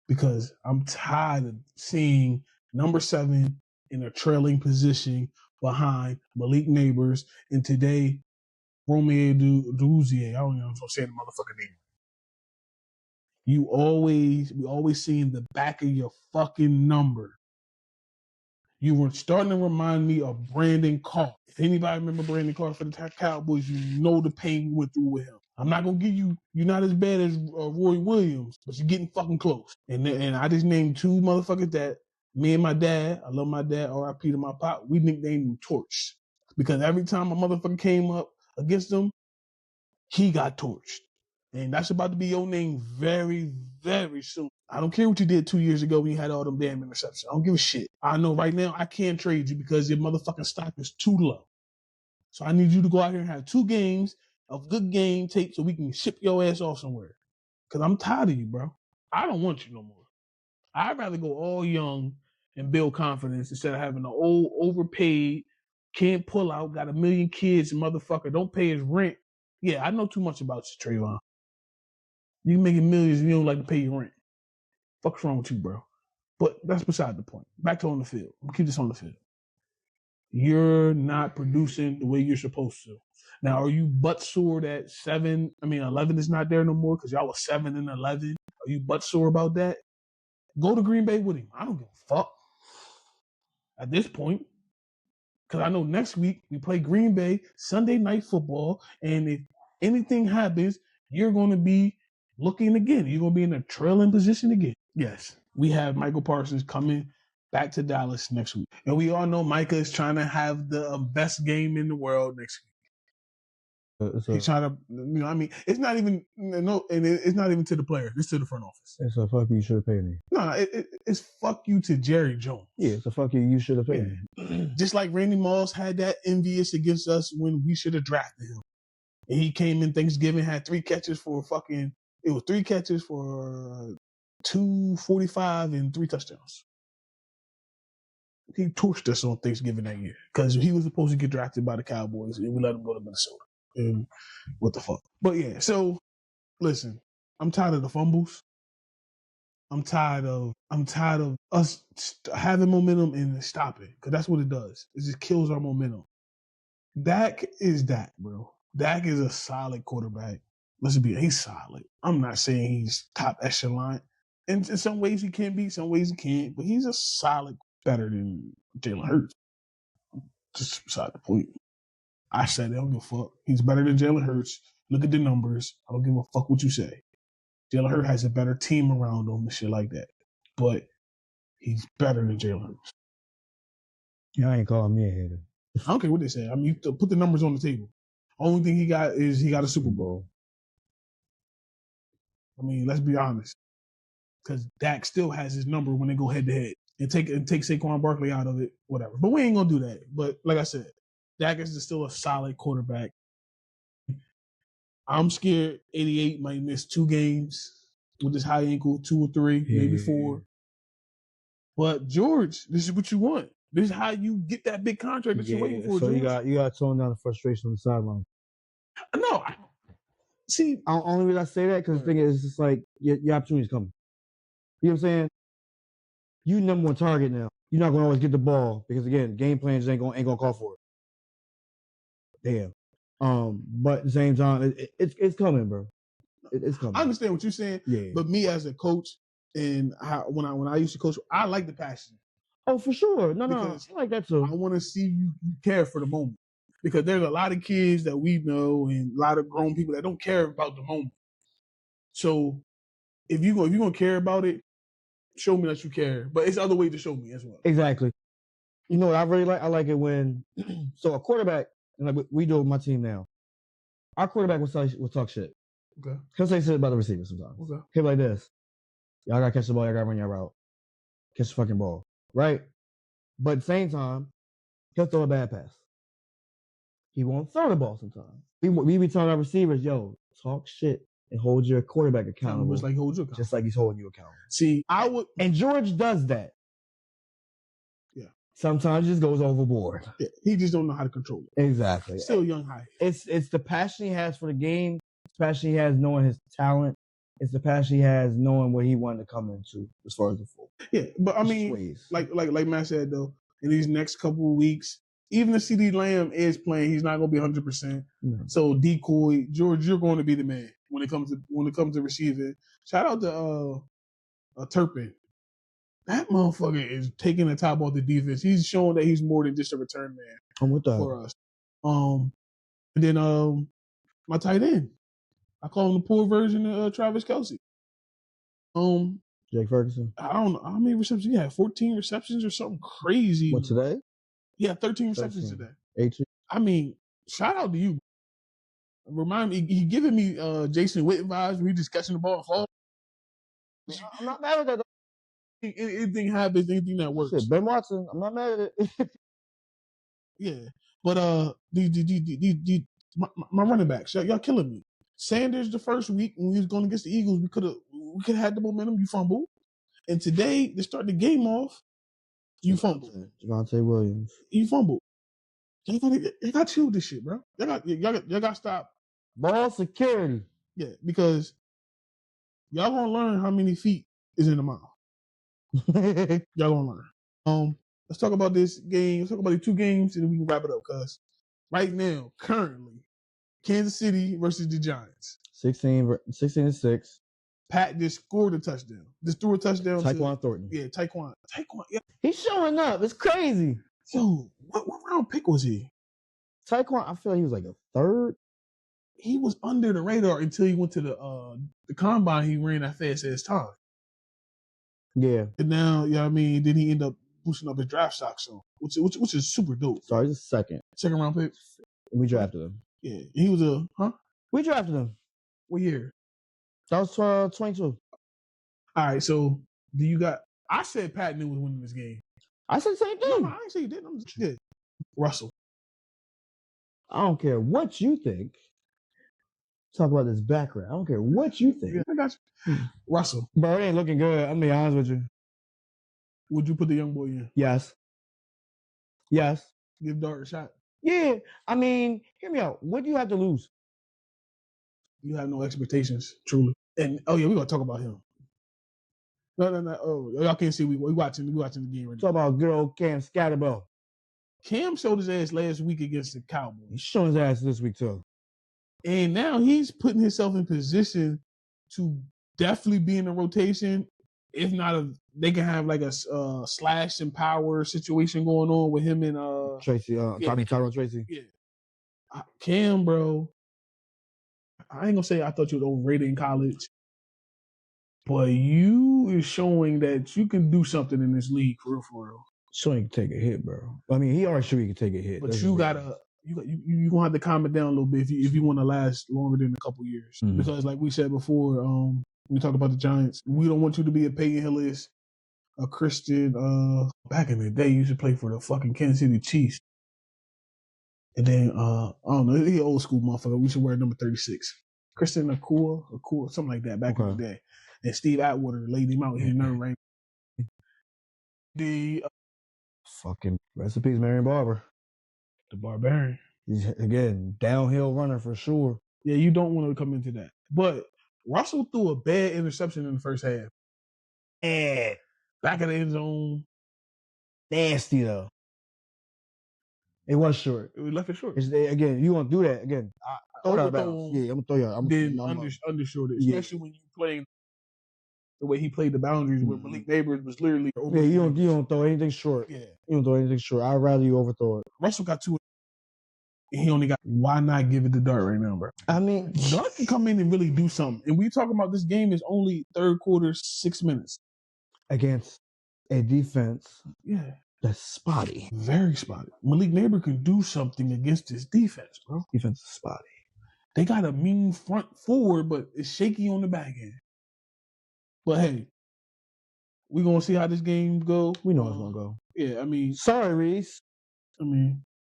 Because I'm tired of seeing number 7 in a trailing position behind Malik Neighbors and today Romeo Duzier. I don't know if I'm saying the motherfucking name. We always seeing the back of your fucking number. You were starting to remind me of Brandon Carr. If anybody remember Brandon Carr for the Cowboys, you know the pain we went through with him. I'm not going to give you, you're not as bad as Roy Williams, but you're getting fucking close. And I just named 2 motherfuckers that me and my dad, I love my dad, R.I.P. to my pop, we nicknamed him Torch. Because every time a motherfucker came up against him, he got torched. And that's about to be your name very, very soon. I don't care what you did 2 years ago when you had all them damn interceptions. I don't give a shit. I know right now I can't trade you because your motherfucking stock is too low. So I need you to go out here and have 2 games of good game tape so we can ship your ass off somewhere. Because I'm tired of you, bro. I don't want you no more. I'd rather go all young and build confidence instead of having an old, overpaid, can't pull out, got 1 million kids, motherfucker, don't pay his rent. Yeah, I know too much about you, Trayvon. You making millions and you don't like to pay your rent. Fuck's wrong with you, bro? But that's beside the point. Back to on the field. I'm keep this on the field. You're not producing the way you're supposed to. Now, are you butt sore that 11 is not there no more because y'all was 7 and 11? Are you butt sore about that? Go to Green Bay with him. I don't give a fuck at this point. Because I know next week we play Green Bay Sunday Night Football, and if anything happens, you're going to be looking again. You're going to be in a trailing position again. Yes, we have Michael Parsons coming back to Dallas next week. And we all know Micah is trying to have the best game in the world next week. He's trying to, it's not even, it's not even to the player. It's to the front office. It's a fuck you should have paid me. No, it's fuck you to Jerry Jones. Yeah, it's a fuck you should have paid me. Just like Randy Moss had that envious against us when we should have drafted him. And he came in Thanksgiving, had 3 catches for 3 catches for 245 and 3 touchdowns. He torched us on Thanksgiving that year because he was supposed to get drafted by the Cowboys and we let him go to Minnesota. And what the fuck? But yeah, so listen, I'm tired of the fumbles. I'm tired of us having momentum and stopping because that's what it does. It just kills our momentum. Dak is Dak, bro. Dak is a solid quarterback. He's solid. I'm not saying he's top echelon. In some ways he can be, some ways he can't, but he's a solid, better than Jalen Hurts. Just beside the point. I said I don't give a fuck. He's better than Jalen Hurts. Look at the numbers. I don't give a fuck what you say. Jalen Hurts has a better team around him and shit like that. But he's better than Jalen Hurts. Yeah, I ain't calling me a hater. I don't care what they say. You put the numbers on the table. Only thing he got is he got a Super Bowl. Let's be honest. because Dak still has his number when they go head to head. And take Saquon Barkley out of it, whatever. But we ain't gonna do that. But like I said, Dak is still a solid quarterback. I'm scared 88 might miss 2 games with this high ankle, 2 or 3, maybe 4. But George, this is what you want. This is how you get that big contract that you're waiting for. So George. you got to tone down the frustration on the sideline. No, see. Only reason I say that because the thing is, it's like your opportunity's coming. You know what I'm saying? You number 1 target now. You're not gonna always get the ball because again, game plans ain't gonna call for it. Damn. But at the same time, it's coming, bro. It's coming. I understand what you're saying. Yeah. But me as a coach and when I used to coach, I like the passion. Oh, for sure. No, I like that too. I want to see you care for the moment because there's a lot of kids that we know and a lot of grown people that don't care about the moment. So if you're gonna care about it, show me that you care. But it's other ways to show me as well. Exactly. You know what I really like? I like it when so a quarterback, and like we do with my team now. Our quarterback will talk shit. Okay. He'll say shit about the receiver sometimes. Okay. He'll be like this. Y'all gotta catch the ball, y'all gotta run your route. Catch the fucking ball. Right? But at the same time, he'll throw a bad pass. He won't throw the ball sometimes. We be telling our receivers, yo, talk shit and hold your quarterback accountable. Just like hold you accountable. Just like he's holding you accountable. See, I would. And George does that. Yeah. Sometimes he just goes overboard. Yeah. He just don't know how to control it. Exactly. Still young high. It's the passion he has for the game. It's the passion he has knowing his talent. It's the passion he has knowing what he wanted to come into as far as the football. Yeah, but I mean, like Matt said though, in these next couple of weeks, even if CD Lamb is playing, he's not going to be 100%. No. So decoy, George, you're going to be the man when it comes to receiving. Shout out to Turpin. That motherfucker is taking the top off the defense. He's showing that he's more than just a return man. I'm with that for us. And then my tight end, I call him the poor version of Travis Kelce. Jake Ferguson. I don't know how many receptions he had. 14 receptions or something crazy. What, today? Yeah, 13 receptions today. 18. I mean, shout out to you. Remind me, he giving me Jason Witten vibes when he just catching the ball and fall. I'm not mad at that. Anything happens, anything that works. Shit, Ben Watson, I'm not mad at it. Yeah, but my running backs, y'all killing me. Sanders the first week when we was going against the Eagles, we could have had the momentum. You fumbled, and today to start the game off, you fumbled. Javonte Williams, you fumbled. You got to chill this shit, bro. Y'all got to stop. Ball security. Yeah, because y'all gonna learn how many feet is in the mouth. Y'all gonna learn. Let's talk about this game. Let's talk about the 2 games, and then we can wrap it up. Cause right now, currently, Kansas City versus the Giants. 16-6. Pat just scored a touchdown. Just threw a touchdown. Tyquan Thornton. Yeah, Tyquan. Yeah. He's showing up. It's crazy. Yo, what round pick was he? Tyquan, I feel like he was like a 3rd. He was under the radar until he went to the combine. He ran that fast as time. Yeah. And now, you know what I mean? Then he ended up boosting up his draft stock, so which is super dope. Sorry, he's a 2nd round pick. We drafted him. Yeah, he was We drafted him. What year? That was 22. All right, so I said Pat New was winning this game. I said the same thing. No, I didn't say you didn't. I'm just kidding. Russell. I don't care what you think. Talk about this background. I don't care what you think. Yeah, I got you. Russell. Bro, it ain't looking good. I'm going to be honest with you. Would you put the young boy in? Yes. Give Dart a shot? Yeah. I mean, hear me out. What do you have to lose? You have no expectations, truly. And, oh, yeah, we're going to talk about him. No. Oh, y'all can't see. We watching the game right now. Talk about good old Cam Scatterbell. Cam showed his ass last week against the Cowboys. He's showing his ass this week, too. And now he's putting himself in position to definitely be in the rotation. If not, they can have like a slash and power situation going on with him and Tracy. Tyrone Tracy. Yeah. Cam, bro. I ain't gonna say I thought you was overrated in college, but you is showing that you can do something in this league for real. Showing you can take a hit, bro. I mean, he already showed you can take a hit. But you gotta. You gonna have to calm it down a little bit if you want to last longer than a couple years. Mm-hmm. Because like we said before, We talk about the Giants. We don't want you to be a Peyton Hillis, a Christian. Back in the day, you used to play for the fucking Kansas City Chiefs. And then, I don't know, he old school motherfucker. We should wear number 36. Christian Akua, something like that back in the day. And Steve Atwater laid him out here in Nerve Rain. The fucking recipes, Marion Barber. The Barbarian. He's, again, downhill runner for sure. Yeah, you don't want to come into that. But Russell threw a bad interception in the first half. And back of the end zone. Nasty, though. It was short. We left it short. Again, you want to do that again. I'm going to throw you out. Then undershort it, especially when you playing the way he played the boundaries where Malik Neighbors was literally over. Yeah, you don't throw anything short. Yeah. You don't throw anything short. I'd rather you overthrow it. Russell got 2. He only got. Why not give it to Dart right now, bro? I mean, Dart can come in and really do something. And we talking about this game is only third quarter, 6 minutes. Against a defense. Yeah. That's spotty. Very spotty. Malik Neighbor can do something against this defense, bro. Defense is spotty. They got a mean front forward, but it's shaky on the back end. But hey, we're going to see how this game go. We know it's going to go. Yeah, I mean. Sorry, Reese.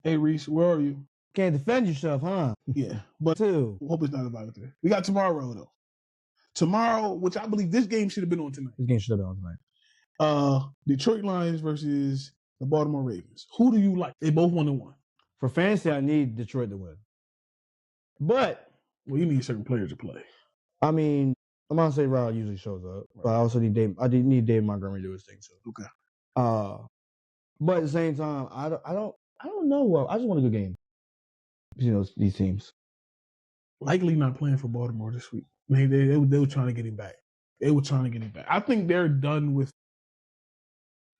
Hey, Reese, where are you? Can't defend yourself, huh? Yeah. But hope it's not about it. We got tomorrow, though. Tomorrow, which I believe this game should have been on tonight. This game should have been on tonight. Detroit Lions versus the Baltimore Ravens. Who do you like? They both 1-1. For fantasy, I need Detroit to win. But. Well, you need certain players to play. I mean, Amon St. Brown usually shows up. Right. But I also need Dave. I need Dave Montgomery to do his thing, too. Okay. But at the same time, I don't know. I just want a good game. You know, these teams. Likely not playing for Baltimore this week. Man, they were trying to get him back. I think they're done with.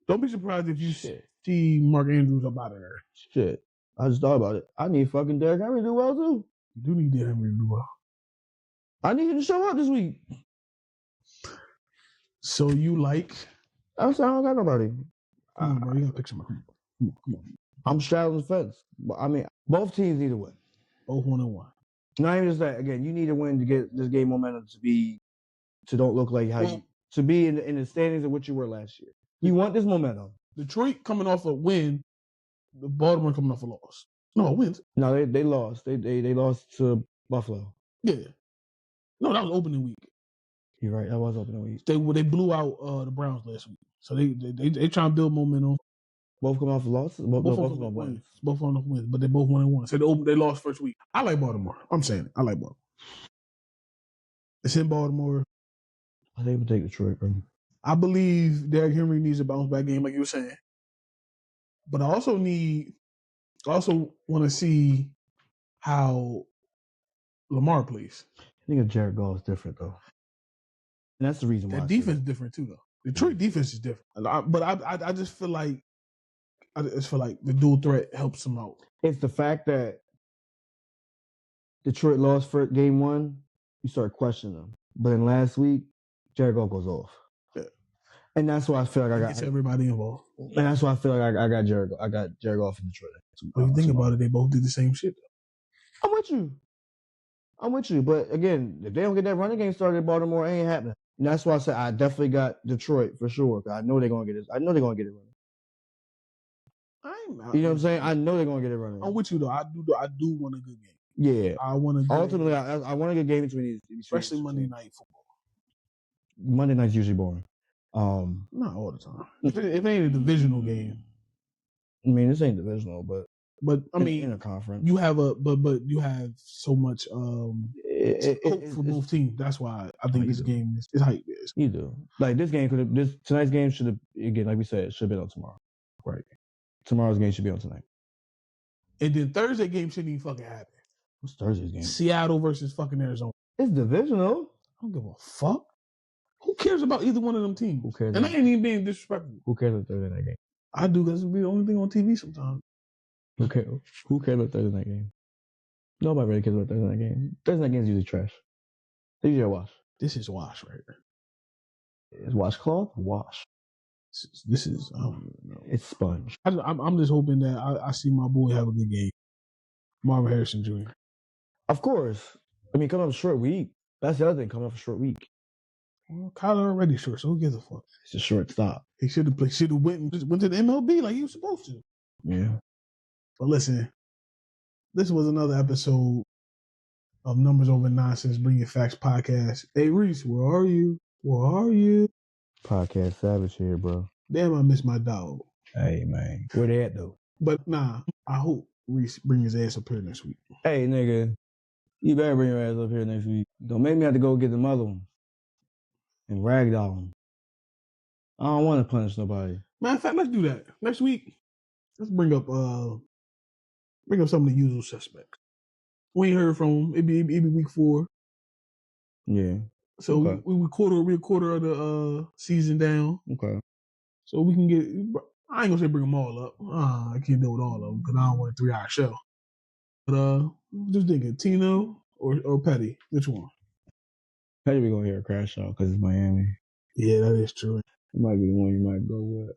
Don't be surprised if you see Mark Andrews up out of there. Shit. I just thought about it. I need fucking Derrick Henry to do well, too. You do need Derrick Henry to do well. I need him to show up this week. So you like? I don't got nobody. Come on, bro. You gotta pick somebody. Come on. I'm straddling the fence. I mean, both teams need to win. Both 1-1. Not even just that. Again, you need to win to get this game momentum to don't look like to be in the standings of what you were last year. You want this momentum. Detroit coming off a win, the Baltimore coming off a loss. No, a win. No, they lost. They lost to Buffalo. Yeah. No, that was opening week. You're right. That was opening week. They blew out the Browns last week, so they trying to build momentum. Both come off losses. Both on wins. Both on the wins, but they both 1-1. So they lost first week. I like Baltimore. I'm saying it. I like Baltimore. It's in Baltimore. I think we'll take Detroit, bro. I believe Derrick Henry needs a bounce back game, like you were saying. But I also want to see how Lamar plays. I think Jared Goff is different though, and that's the reason why. That defense is different too, though. Detroit defense is different, but I just feel like the dual threat helps them out. It's the fact that Detroit lost for game 1. You start questioning them, but in last week, Jared Goff goes off. Yeah. And that's why I feel like I got everybody involved. And that's why I feel like I got Jared Goff in Detroit. When you think about it, they both did the same shit. I'm with you. But again, if they don't get that running game started in Baltimore, it ain't happening. And that's why I said I definitely got Detroit for sure. I know they're gonna get it. I know they're gonna get it running. You know what I'm saying? I know they're gonna get it running. I'm with you though. I do want a good game. Yeah. I want a good ultimately I want a good game between these especially Monday night football. Monday night's usually boring. Not all the time. If it ain't a divisional game. I mean, this ain't divisional, but I mean, in a conference, you have but you have so much hope for both teams. That's why I think this game is hype. You do. Like tonight's game should have, again, like we said, should have been on tomorrow. Right. Tomorrow's game should be on tonight. And then Thursday game shouldn't even fucking happen. What's Thursday's game? Seattle versus fucking Arizona. It's divisional. I don't give a fuck. Who cares about either one of them teams? Who cares? And I ain't even being disrespectful. Who cares about Thursday night game? I do, because it'll be the only thing on TV sometimes. Who cares about Thursday night game? Nobody really cares about Thursday night game. Thursday night game is usually trash. They usually wash. This is wash right here. Is washcloth? Wash. This is, I don't even know. It's sponge. I'm just hoping that I see my boy have a good game. Marvin Harrison Jr. Of course. I mean, coming off a short week. That's the other thing, coming off a short week. Well, Kyler already short, so who gives a fuck? It's a shortstop. He should have played. Should have went to the MLB like he was supposed to. Yeah. But listen, this was another episode of Numbers Over Nonsense, Bring Your Facts podcast. Hey Reese, where are you? Where are you? Podcast Savage here, bro. Damn, I miss my dog. Hey, man. Where they at, though? But nah, I hope Reese bring his ass up here next week. Hey, nigga. You better bring your ass up here next week. Don't make me have to go get the other ones and ragdoll them. I don't want to punish nobody. Matter of fact, let's do that. Next week, let's bring up some of the usual suspects. We ain't heard from them. It'd be week 4. Yeah. So Okay. we quarter of the season down. Okay. So we can get. I ain't gonna say bring them all up. I can't deal with all of them because I don't want a 3-hour show. But just thinking, Tino or Petty, which one? Petty we gonna hear a crash out because it's Miami. Yeah, that is true. It might be the one you might go with.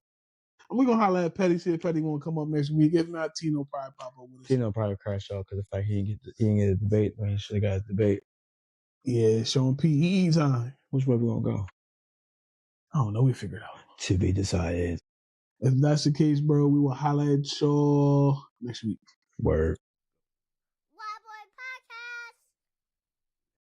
We're gonna holler at Petty, see if Petty want to come up next week. If not, Tino probably pop up with us. Tino probably crash out because the fact he didn't get a debate when he should have got a debate. Yeah, showing PE time. Which way we gonna go? I don't know. We figure it out. To be decided. If that's the case, bro, we will holler at y'all next week. Word.